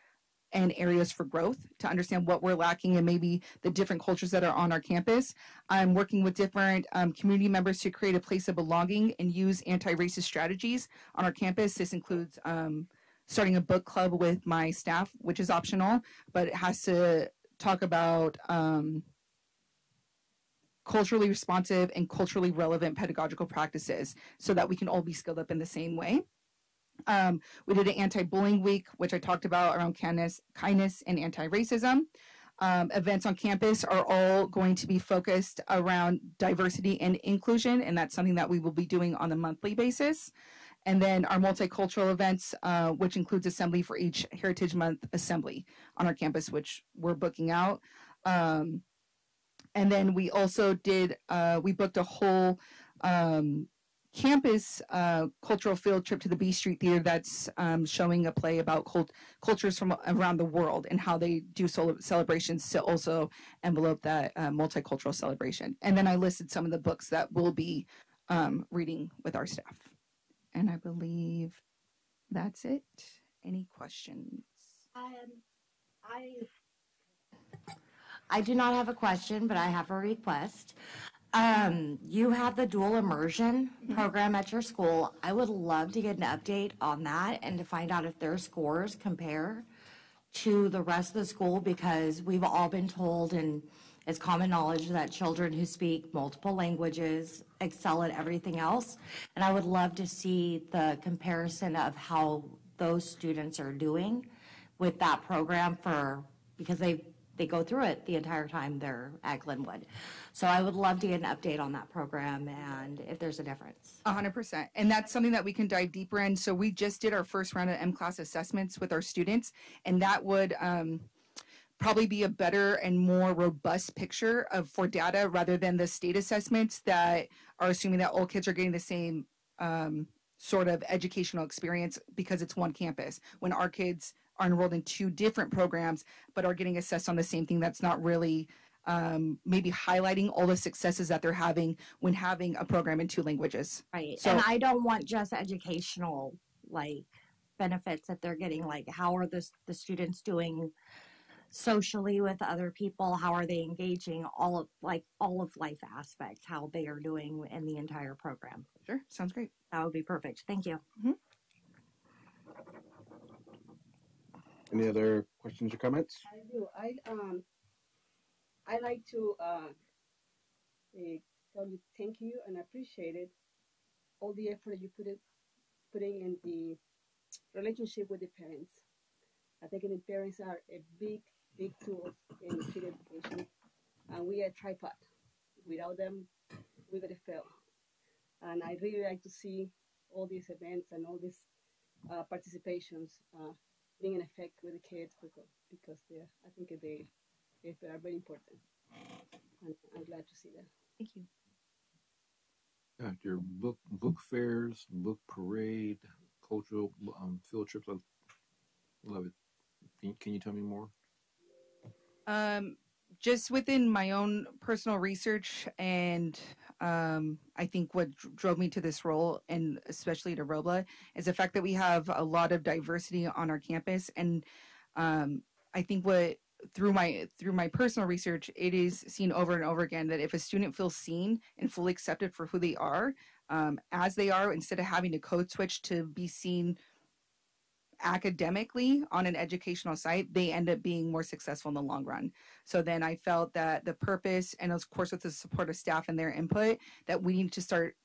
and areas for growth to understand what we're lacking and maybe the different cultures that are on our campus. I'm working with different community members to create a place of belonging and use anti-racist strategies on our campus. This includes starting a book club with my staff, which is optional, but it has to talk about culturally responsive and culturally relevant pedagogical practices so that we can all be skilled up in the same way. We did an anti-bullying week, which I talked about around kindness and anti-racism. Events on campus are all going to be focused around diversity and inclusion, and that's something that we will be doing on a monthly basis. And then our multicultural events, which includes assembly for each Heritage Month assembly on our campus, which we're booking out. And then we also did, we booked a whole campus cultural field trip to the B Street Theater that's showing a play about cultures from around the world and how they do celebrations to also envelope that multicultural celebration. And then I listed some of the books that we'll be reading with our staff. And I believe that's it. Any questions? I do not have a question, but I have a request. You have the dual immersion program at your school. I would love to get an update on that and to find out if their scores compare to the rest of the school, because we've all been told, and it's common knowledge, that children who speak multiple languages excel at everything else. And I would love to see the comparison of how those students are doing with that program, because they go through it the entire time they're at Glenwood. So I would love to get an update on that program and if there's a difference. 100%. And that's something that we can dive deeper in. So we just did our first round of M-Class assessments with our students, and that would probably be a better and more robust picture for data rather than the state assessments that are assuming that all kids are getting the same sort of educational experience because it's one campus, when our kids are enrolled in two different programs but are getting assessed on the same thing. That's not really maybe highlighting all the successes that they're having when having a program in two languages. Right. So, and I don't want just educational benefits that they're getting. Like, how are the students doing socially with other people? How are they engaging? All of life aspects, how they are doing in the entire program. Sure, sounds great. That would be perfect. Thank you. Mm-hmm. Any other questions or comments? I do. I like to tell you thank you and appreciate it, all the effort you putting in the relationship with the parents. I think the parents are a big tool in kid education, and we are a tripod. Without them, we're gonna fail. And I really like to see all these events and all these participations being an effect with the kids because I think they are very important. And I'm glad to see that. Thank you. Yeah, your book fairs, book parade, cultural field trips. I love it. Can you tell me more? Just within my own personal research, and I think what drove me to this role, and especially to Robla, is the fact that we have a lot of diversity on our campus. And I think through my personal research, it is seen over and over again that if a student feels seen and fully accepted for who they are, as they are, instead of having to code switch to be seen academically on an educational site, they end up being more successful in the long run. So then I felt that the purpose, and of course with the support of staff and their input, that we need to start,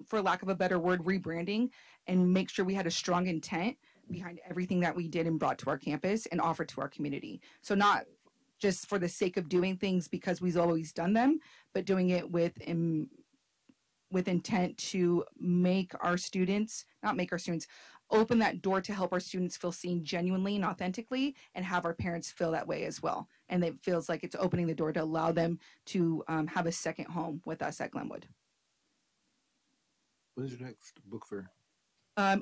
for lack of a better word, rebranding and make sure we had a strong intent behind everything that we did and brought to our campus and offered to our community. So not just for the sake of doing things because we've always done them, but doing it with intent to open that door to help our students feel seen genuinely and authentically, and have our parents feel that way as well. And it feels like it's opening the door to allow them to have a second home with us at Glenwood. When is your next book fair?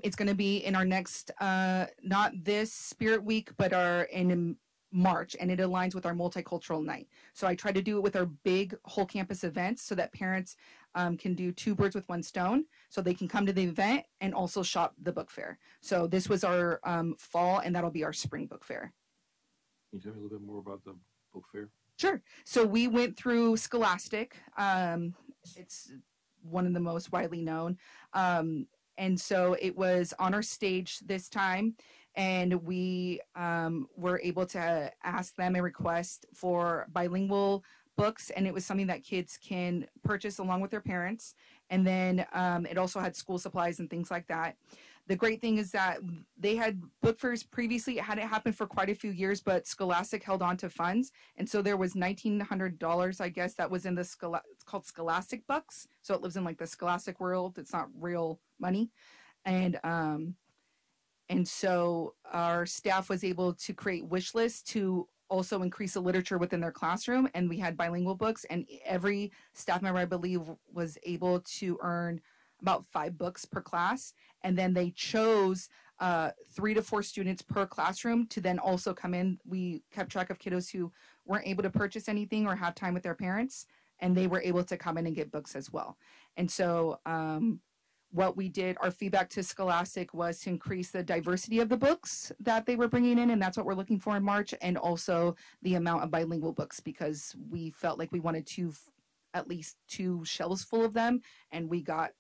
It's going to be in our next, not this Spirit Week, but in March, and it aligns with our multicultural night. So I try to do it with our big whole campus events so that parents can do two birds with one stone. So they can come to the event and also shop the book fair. So this was our fall, and that'll be our spring book fair. Can you tell me a little bit more about the book fair? Sure. So we went through Scholastic. It's one of the most widely known. And so it was on our stage this time, and we were able to ask them a request for bilingual books, and it was something that kids can purchase along with their parents. And then it also had school supplies and things like that. The great thing is that they had book fairs previously. It hadn't happened for quite a few years, but Scholastic held on to funds. And so there was $1,900, I guess, that was in it's called Scholastic Bucks. So it lives in like the Scholastic world. It's not real money. And so our staff was able to create wish lists to also increase the literature within their classroom. And we had bilingual books, and every staff member, I believe, was able to earn about 5 books per class. And then they chose 3 to 4 students per classroom to then also come in. We kept track of kiddos who weren't able to purchase anything or have time with their parents, and they were able to come in and get books as well. And so what we did, our feedback to Scholastic was to increase the diversity of the books that they were bringing in, and that's what we're looking for in March, and also the amount of bilingual books, because we felt like we wanted at least 2 shelves full of them, and we got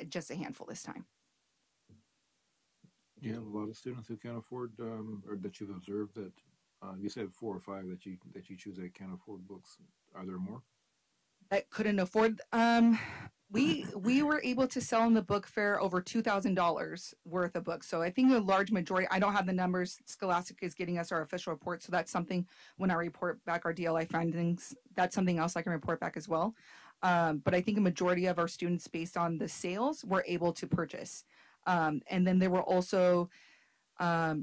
just a handful this time. Do you have a lot of students who can't afford, or that you've observed that you said 4 or 5 that you choose that can't afford books? Are there more? That couldn't afford. We were able to sell in the book fair over $2,000 worth of books. So I think a large majority. I don't have the numbers. Scholastic is getting us our official report, so that's something when I report back our DLI findings. That's something else I can report back as well. But I think a majority of our students, based on the sales, were able to purchase. And then there were also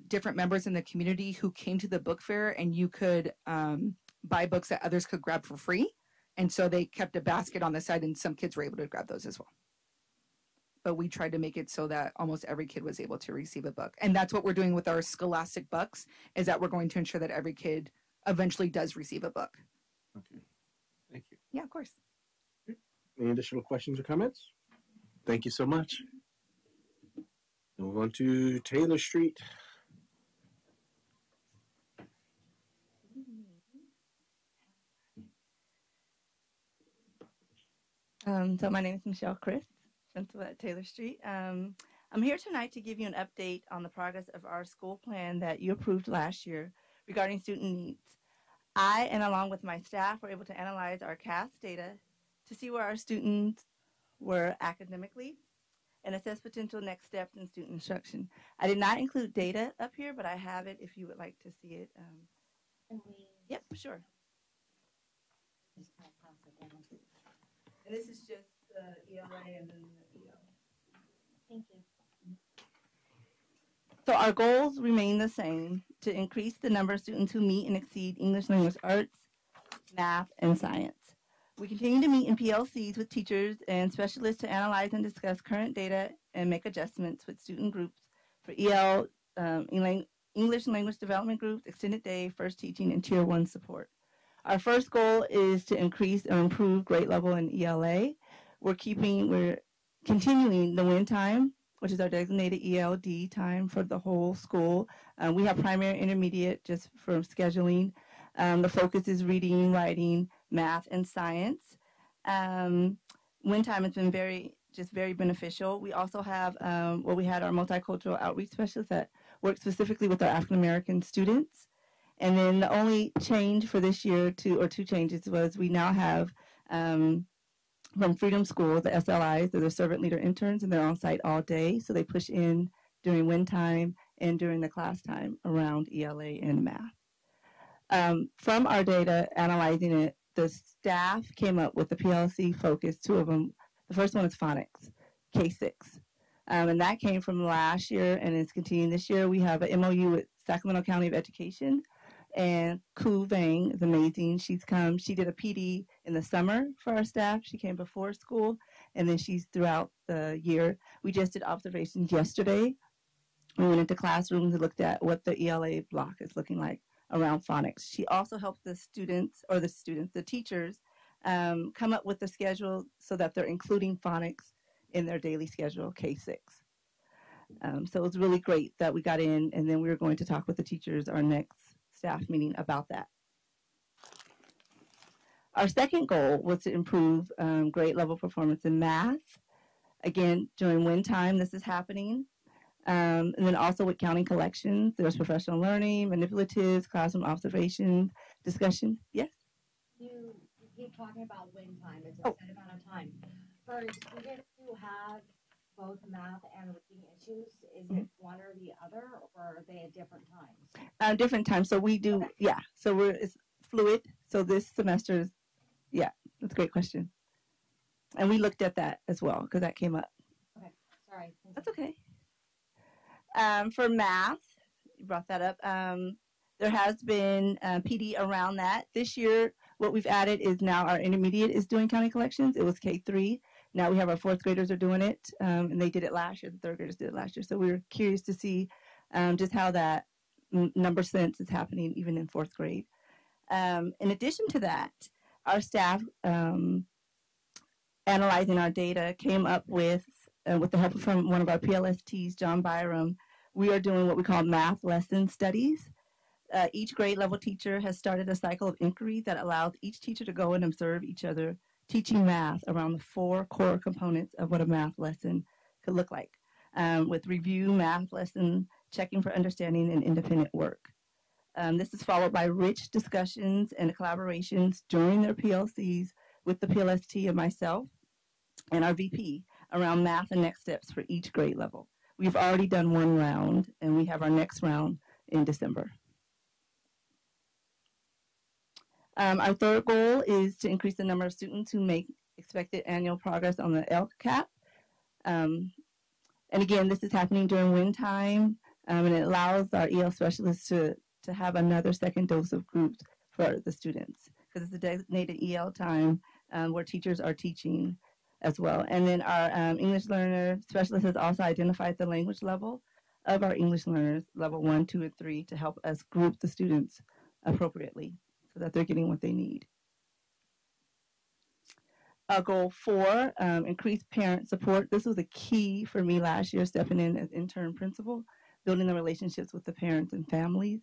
different members in the community who came to the book fair, and you could buy books that others could grab for free. And so they kept a basket on the side, and some kids were able to grab those as well. But we tried to make it so that almost every kid was able to receive a book. And that's what we're doing with our Scholastic Bucks, is that we're going to ensure that every kid eventually does receive a book. Okay. Thank you. Yeah, of course. Any additional questions or comments? Thank you so much. Move on to Taylor Street. So my name is Michelle Chris, principal at Taylor Street. I'm here tonight to give you an update on the progress of our school plan that you approved last year regarding student needs. I, and along with my staff, were able to analyze our CAS data to see where our students were academically and assess potential next steps in student instruction. I did not include data up here, but I have it if you would like to see it. Yep, sure. And this is just the ELA and then the EL. Thank you. So our goals remain the same: to increase the number of students who meet and exceed English language arts, math, and science. We continue to meet in PLCs with teachers and specialists to analyze and discuss current data and make adjustments with student groups for EL, English language development groups, extended day, first teaching, and tier 1 support. Our first goal is to increase or improve grade level in ELA. We're continuing the win time, which is our designated ELD time for the whole school. We have primary, intermediate, just for scheduling. The focus is reading, writing, math, and science. Win time has been very beneficial. We also have, we had our multicultural outreach specialist that worked specifically with our African American students. And then the only change for this year, two changes, was we now have from Freedom School, the SLIs, they're the servant leader interns, and they're on site all day. So they push in during win time and during the class time around ELA and math. From our data, analyzing it, the staff came up with the PLC focus, 2 of them. The first one is phonics, K6. And that came from last year and is continuing this year. We have an MOU with Sacramento County of Education. And Ku Vang is amazing. She did a PD in the summer for our staff. She came before school, and then she's throughout the year. We just did observations yesterday. We went into classrooms and looked at what the ELA block is looking like around phonics. She also helped the teachers, come up with the schedule so that they're including phonics in their daily schedule, K6. So it was really great that we got in, and then we were going to talk with the teachers our next staff meeting about that. Our second goal was to improve grade level performance in math. Again, during win time, this is happening. And then also with counting collections, there's professional learning, manipulatives, classroom observations, discussions. Yes? You keep talking about win time. It's a set amount of time. For students who have both math and reading issues, is it one or the other, or are they at different times? Different times. So we do, yeah. So it's fluid. So this semester is, yeah, that's a great question. And we looked at that as well because that came up. Okay, sorry. That's okay. For math, you brought that up. There has been PD around that. This year, what we've added is now our intermediate is doing counting collections. It was K3. Now we have our 4th graders are doing it, and they did it last year. The 3rd graders did it last year. So we were curious to see just how that number sense is happening even in 4th grade. In addition to that, our staff, analyzing our data, came up with the help from one of our PLSTs, John Byram, we are doing what we call math lesson studies. Each grade level teacher has started a cycle of inquiry that allows each teacher to go and observe each other teaching math around the 4 core components of what a math lesson could look like. with review, math lesson, checking for understanding, and independent work. This is followed by rich discussions and collaborations during their PLCs with the PLST and myself and our VP around math and next steps for each grade level. We've already done one round, and we have our next round in December. Our third goal is to increase the number of students who make expected annual progress on the LCAP. And again, this is happening during WIN time, and it allows our EL specialists to have another second dose of groups for the students, because it's a designated EL time where teachers are teaching as well. And then our English learner specialist has also identified the language level of our English learners, level 1, 2, and 3, to help us group the students appropriately so that they're getting what they need. Goal 4, increase parent support. This was a key for me last year, stepping in as intern principal, building the relationships with the parents and families.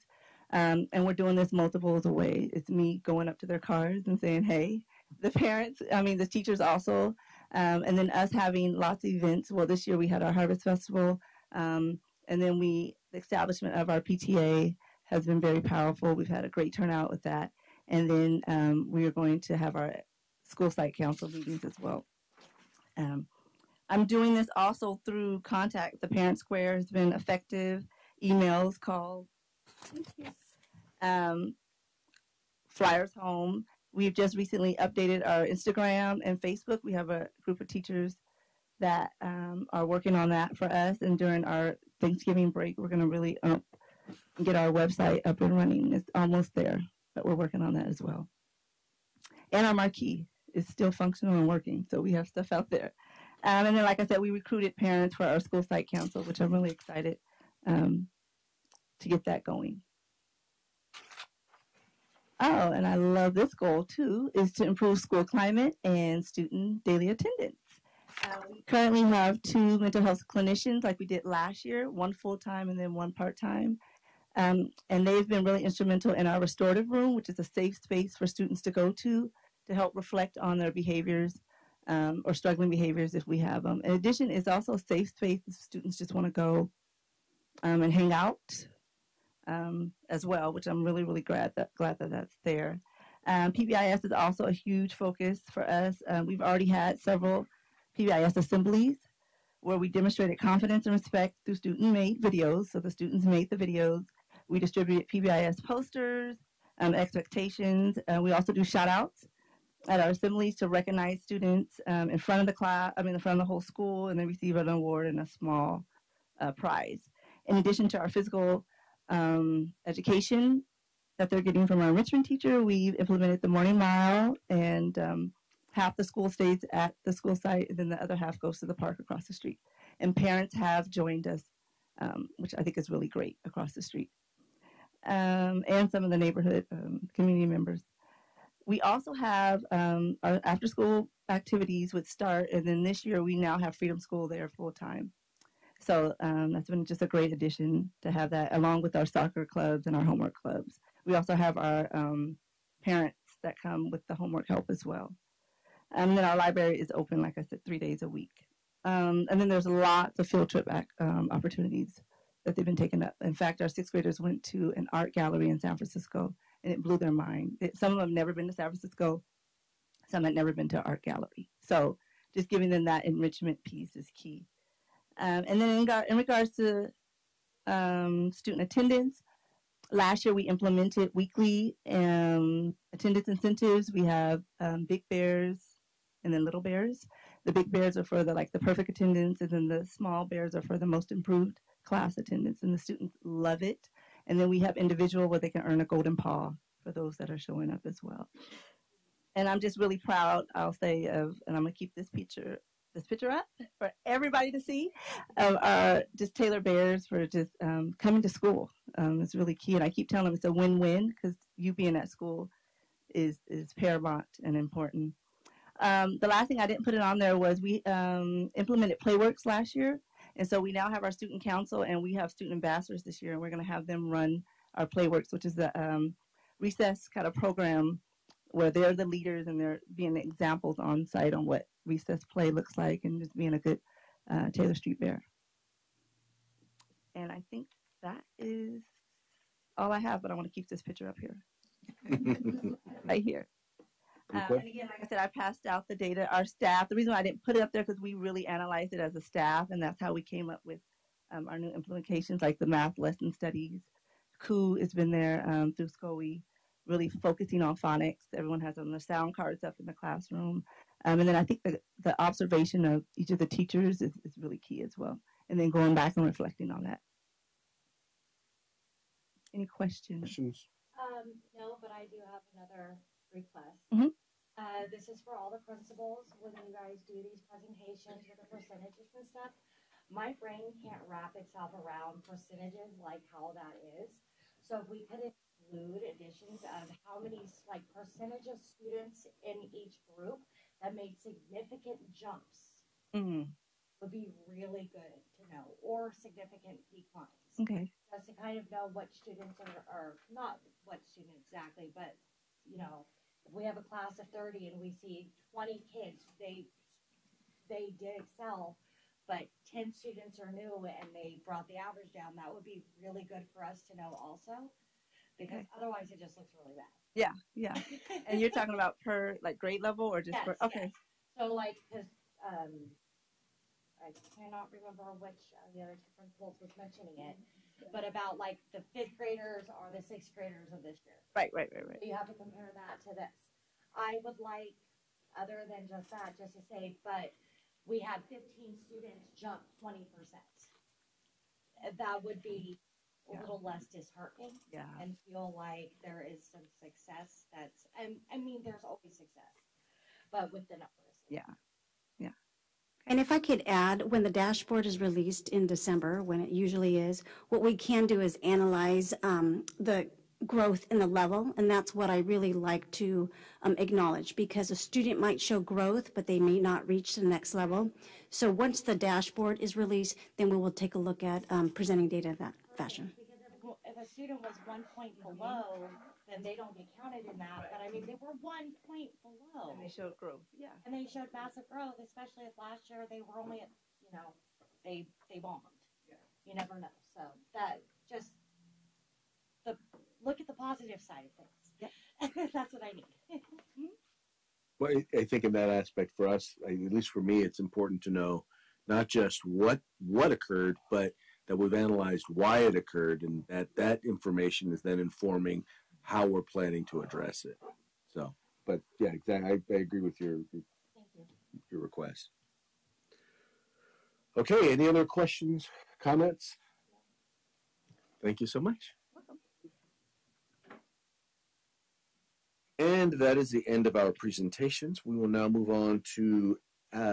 And we're doing this multiples of ways. It's me going up to their cars and saying, hey, the parents, the teachers also, and then us having lots of events. Well, this year we had our Harvest Festival, and then the establishment of our PTA has been very powerful. We've had a great turnout with that. And then we are going to have our school site council meetings as well. I'm doing this also through contact. The Parent Square has been effective, emails, calls, flyers home. We've just recently updated our Instagram and Facebook. We have a group of teachers that are working on that for us. And during our Thanksgiving break, we're going to really get our website up and running. It's almost there, but we're working on that as well. And our marquee is still functional and working, so we have stuff out there. And then, like I said, we recruited parents for our school site council, which I'm really excited to get that going. Oh, and I love this goal too, is to improve school climate and student daily attendance. We currently have 2 mental health clinicians like we did last year, 1 full-time and then 1 part-time. And they've been really instrumental in our restorative room, which is a safe space for students to go to help reflect on their behaviors or struggling behaviors if we have them. In addition, it's also a safe space if students just want to go and hang out as well, which I'm really, really glad that that's there. PBIS is also a huge focus for us. We've already had several PBIS assemblies where we demonstrated confidence and respect through student-made videos. So the students made the videos. We distributed PBIS posters, expectations. We also do shout-outs at our assemblies to recognize students in front of the class, in front of the whole school, and they receive an award and a small prize. In addition to our physical education that they're getting from our enrichment teacher, we've implemented the morning mile, and half the school stays at the school site, and then the other half goes to the park across the street. And parents have joined us, which I think is really great, across the street. And some of the neighborhood community members. We also have our after-school activities would start, and then this year we now have Freedom School there full-time. So that's been just a great addition to have that, along with our soccer clubs and our homework clubs. We also have our parents that come with the homework help as well. And then our library is open, like I said, 3 days a week. And then there's lots of field trip opportunities that they've been taking up. In fact, our 6th graders went to an art gallery in San Francisco, and it blew their mind. Some of them have never been to San Francisco. Some had never been to an art gallery. So just giving them that enrichment piece is key. And then in regards to student attendance, last year we implemented weekly attendance incentives. We have big bears and then little bears. The big bears are for the perfect attendance, and then the small bears are for the most improved class attendance, and the students love it. And then we have individual where they can earn a golden paw for those that are showing up as well. And I'm just really proud, I'll say, and I'm gonna keep this picture up for everybody to see, of our just Taylor Bears for just coming to school. It's really key, and I keep telling them it's a win-win, because you being at school is paramount and important. The last thing I didn't put it on there was we implemented Playworks last year. And so we now have our student council, and we have student ambassadors this year, and we're going to have them run our Playworks, which is the recess kind of program where they're the leaders and they're being examples on site on what recess play looks like, and just being a good Taylor Street Bear. And I think that is all I have, but I want to keep this picture up here. Right here. And again, like I said, I passed out the data. Our staff, the reason why I didn't put it up there because we really analyzed it as a staff, and that's how we came up with our new implementations, like the math lesson studies. KU has been there through SCOE, really focusing on phonics. Everyone has on their sound cards up in the classroom. And then I think the observation of each of the teachers is really key as well. And then going back and reflecting on that. Any questions? No, but I do have another request. Mhm. This is for all the principals when you guys do these presentations with the percentages and stuff. My brain can't wrap itself around percentages like how that is. So if we could include additions of how many like percentage of students in each group that made significant jumps would be really good to know, or significant declines. Okay. Just to kind of know what students are not what student exactly, but you know, if we have a class of 30 and we see 20 kids, they did excel, but 10 students are new and they brought the average down. That would be really good for us to know also, because otherwise it just looks really bad. Yeah, yeah. And you're talking about per like grade level or just per? Okay. Yes. So like, because I cannot remember which the other two principals was mentioning it, but about like the 5th graders or the 6th graders of this year. Right. So you have to compare that to this. I would like, other than just that, just to say, but we had 15 students jump 20%. That would be a little less disheartening. Yeah. And feel like there is some success that's, I mean, there's always success, but with the numbers. Yeah. And if I could add, when the dashboard is released in December, when it usually is, what we can do is analyze the growth in the level, and that's what I really like to acknowledge, because a student might show growth, but they may not reach the next level. So once the dashboard is released, then we will take a look at presenting data in that fashion. Because if a student was 1 point below, then they don't get counted in that. But I mean, they were 1 point below. And they showed growth. Yeah. And they showed massive growth, especially if last year they were only at, they bombed. Yeah. You never know. So that just look at the positive side of things. Yeah. That's what I need. Well, I think in that aspect for us, at least for me, it's important to know not just what occurred, but that we've analyzed why it occurred, and that information is then informing how we're planning to address it. So, but yeah, exactly. I agree with your request. Okay, any other questions, comments? Thank you so much. And that is the end of our presentations. We will now move on to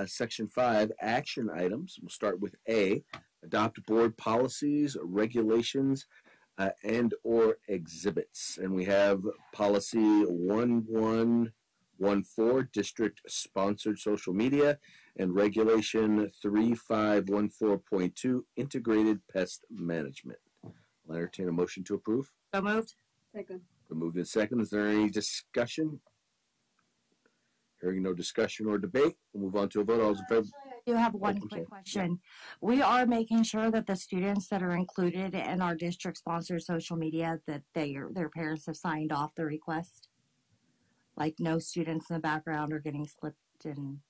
Section 5, action items. We'll start with A, adopt board policies, regulations, and or exhibits. And we have policy 1114, district sponsored social media, and regulation 3514.2, integrated pest management. I'll entertain a motion to approve. So moved. Second. Been moved in second. Is there any discussion? Hearing no discussion or debate, we'll move on to a vote. All those in favor? I do have one quick question. We are making sure that the students that are included in our district-sponsored social media, that their parents have signed off the request. Like no students in the background are getting slipped in.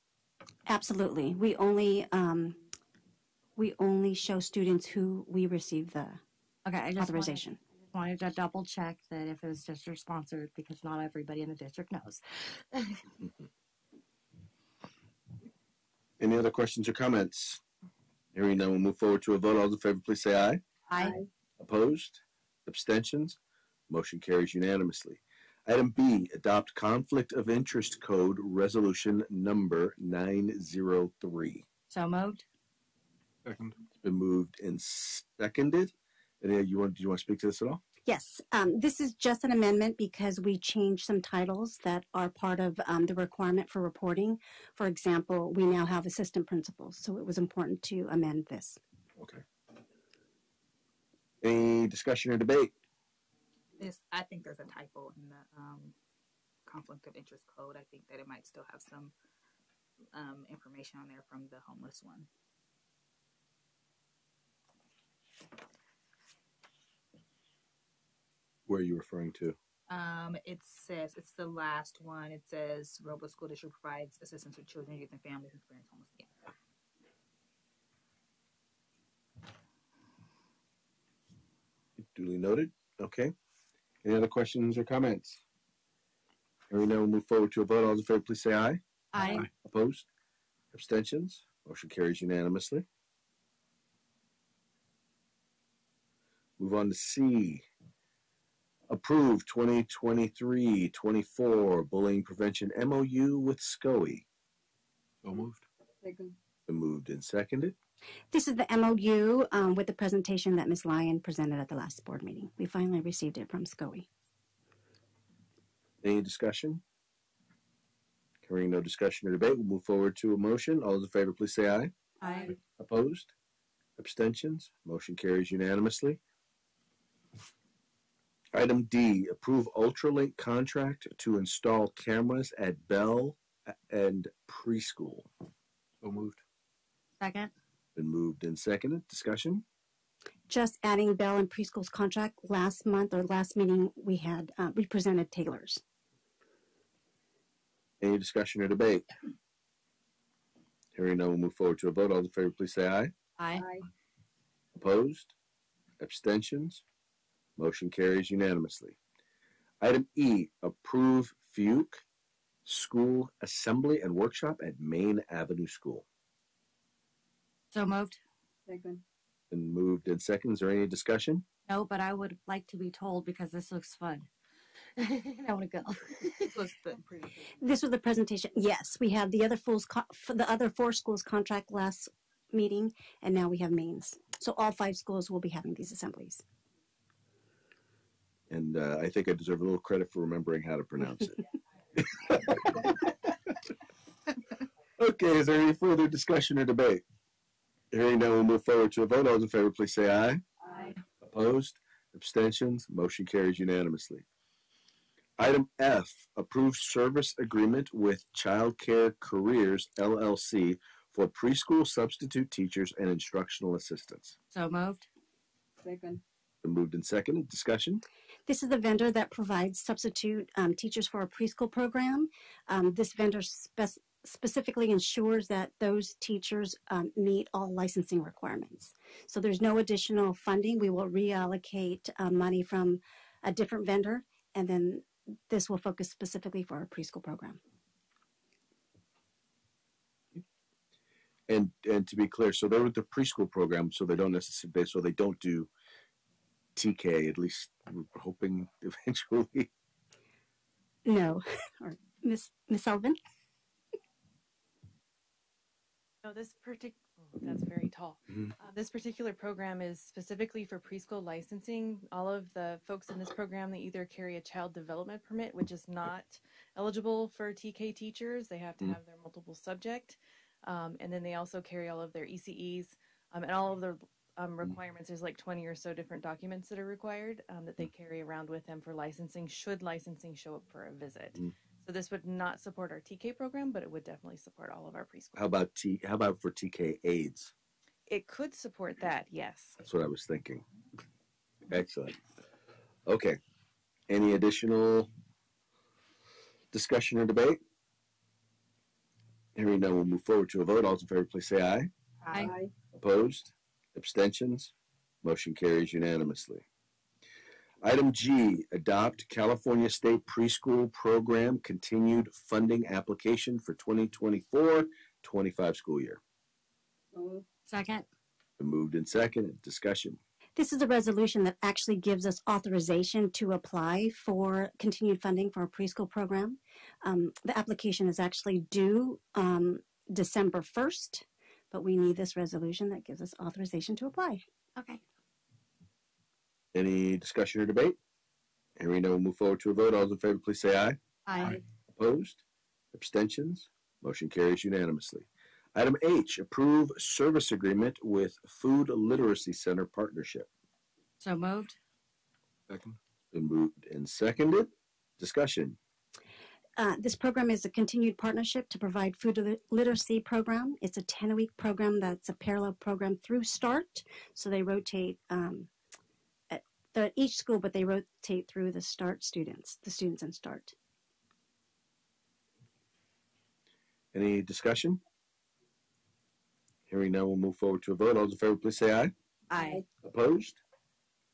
Absolutely. We only show students who we receive the authorization. Wanted to double check that if it was district sponsored, because not everybody in the district knows. Any other questions or comments? Hearing none, we'll move forward to a vote. All those in favor, please say aye. Aye. Opposed? Abstentions? Motion carries unanimously. Item B, adopt conflict of interest code resolution number 903. So moved. Second. It's been moved and seconded. Do you want to speak to this at all? Yes, this is just an amendment because we changed some titles that are part of the requirement for reporting. For example, we now have assistant principals, so it was important to amend this. Okay. Any discussion or debate? I think there's a typo in the conflict of interest code. I think that it might still have some information on there from the homeless one. Where are you referring to? It says, it's the last one. It says Robla School District provides assistance with children, youth, and families experiencing homelessness. Duly noted. Okay. Any other questions or comments? Hearing none, we'll move forward to a vote. All those in favor, please say aye. Aye. Opposed? Abstentions? Motion carries unanimously. Move on to C. Approve 2023-24 bullying prevention MOU with SCOE. So moved. Second. Been moved and seconded. This is the MOU with the presentation that Ms. Lyon presented at the last board meeting. We finally received it from SCOE. Any discussion? Hearing no discussion or debate, we'll move forward to a motion. All those in favor, please say aye. Aye. Opposed? Abstentions? Motion carries unanimously. Item D, approve Ultralink contract to install cameras at Bell and Preschool. So moved. Second. Been moved and seconded. Discussion? Just adding Bell and Preschool's contract. Last month or last meeting, we had we presented Taylor's. Any discussion or debate? Hearing none, we'll move forward to a vote. All in favor, please say aye. Aye. Opposed? Abstentions? Motion carries unanimously. Item E, approve Fuke School Assembly and Workshop at Main Avenue School. So moved. Second. Been moved and seconded. Is there any discussion? No, but I would like to be told because this looks fun. I want to go. This was the This was the presentation. Yes, we had the other for the other 4 schools contract last meeting, and now we have Maine's. So all 5 schools will be having these assemblies. And I think I deserve a little credit for remembering how to pronounce it. Okay, is there any further discussion or debate? Hearing none, we'll move forward to a vote. All those in favor, please say aye. Aye. Opposed? Abstentions? Motion carries unanimously. Item F, approve service agreement with Child Care Careers, LLC for preschool substitute teachers and instructional assistants. So moved. Second. Been moved and seconded. Discussion? This is the vendor that provides substitute teachers for a preschool program. This vendor specifically ensures that those teachers meet all licensing requirements. So there's no additional funding. We will reallocate money from a different vendor, and then this will focus specifically for our preschool program. And to be clear, so they're with the preschool program, so they don't necessarily, so they don't do TK, at least we're hoping eventually. No, or Miss Sullivan. No, that's very tall. Mhm. This particular program is specifically for preschool licensing. All of the folks in this program, they either carry a child development permit, which is not eligible for TK teachers. They have to have their multiple subject. And then they also carry all of their ECEs and all of their requirements. There's like 20 or so different documents that are required that they carry around with them for licensing, should licensing show up for a visit. So this would not support our TK program, but it would definitely support all of our preschool. How about for TK aides? It could support that, yes. That's what I was thinking. Excellent. Okay. Any additional discussion or debate? Hearing none, we'll move forward to a vote. All those in favor, please say aye. Aye. Opposed? Abstentions? Motion carries unanimously. Item G, adopt California State Preschool Program Continued Funding Application for 2024-25 school year. Second. Been moved and seconded. Discussion. This is a resolution that actually gives us authorization to apply for continued funding for our preschool program. The application is actually due December 1st, but we need this resolution that gives us authorization to apply. Okay. Any discussion or debate? Hearing none, we'll move forward to a vote. All those in favor, please say aye. Aye. Opposed? Abstentions? Motion carries unanimously. Item H, approve service agreement with Food Literacy Center Partnership. So moved. Second. Been moved and seconded. Discussion. This program is a continued partnership to provide food literacy program. It's a 10-week program that's a parallel program through START. So they rotate at They're at each school, but they rotate through the students in START. Any discussion? Hearing none, we'll move forward to a vote. All those in favor, please say aye. Aye. Opposed?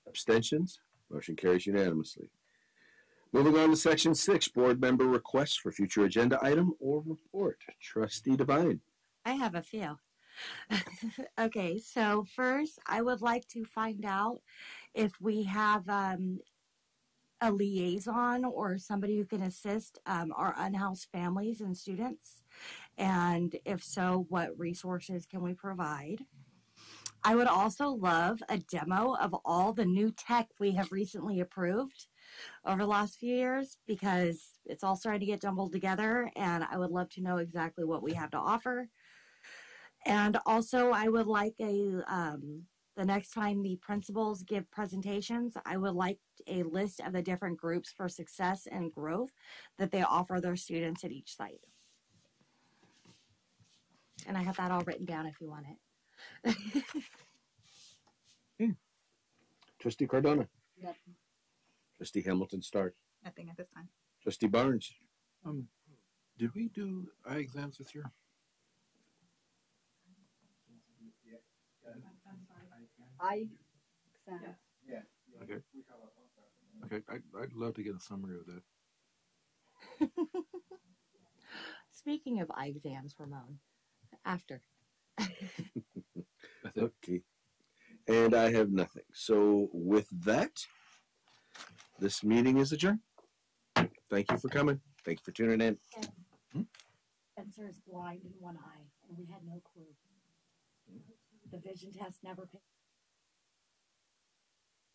Abstentions? Motion carries unanimously. Moving on to section 6, board member requests for future agenda item or report. Trustee Devine. I have a few. Okay, so first, I would like to find out if we have a liaison or somebody who can assist our unhoused families and students. And if so, what resources can we provide? I would also love a demo of all the new tech we have recently approved over the last few years, because it's all starting to get jumbled together, and I would love to know exactly what we have to offer. And also, I would like the next time the principals give presentations, I would like a list of the different groups for success and growth that they offer their students at each site. And I have that all written down if you want it. Trustee Cardona. Nothing. Trustee Hamilton Stark. Nothing at this time. Trustee Barnes. Did we do eye exams this year? I exam. Yeah. Okay. Okay, I'd love to get a summary of that. Speaking of eye exams, Ramon, after. That's it. Okay. And I have nothing. So with that, this meeting is adjourned. Thank you for coming. Thank you for tuning in. Spencer is blind in one eye, and we had no clue. The vision test never picked.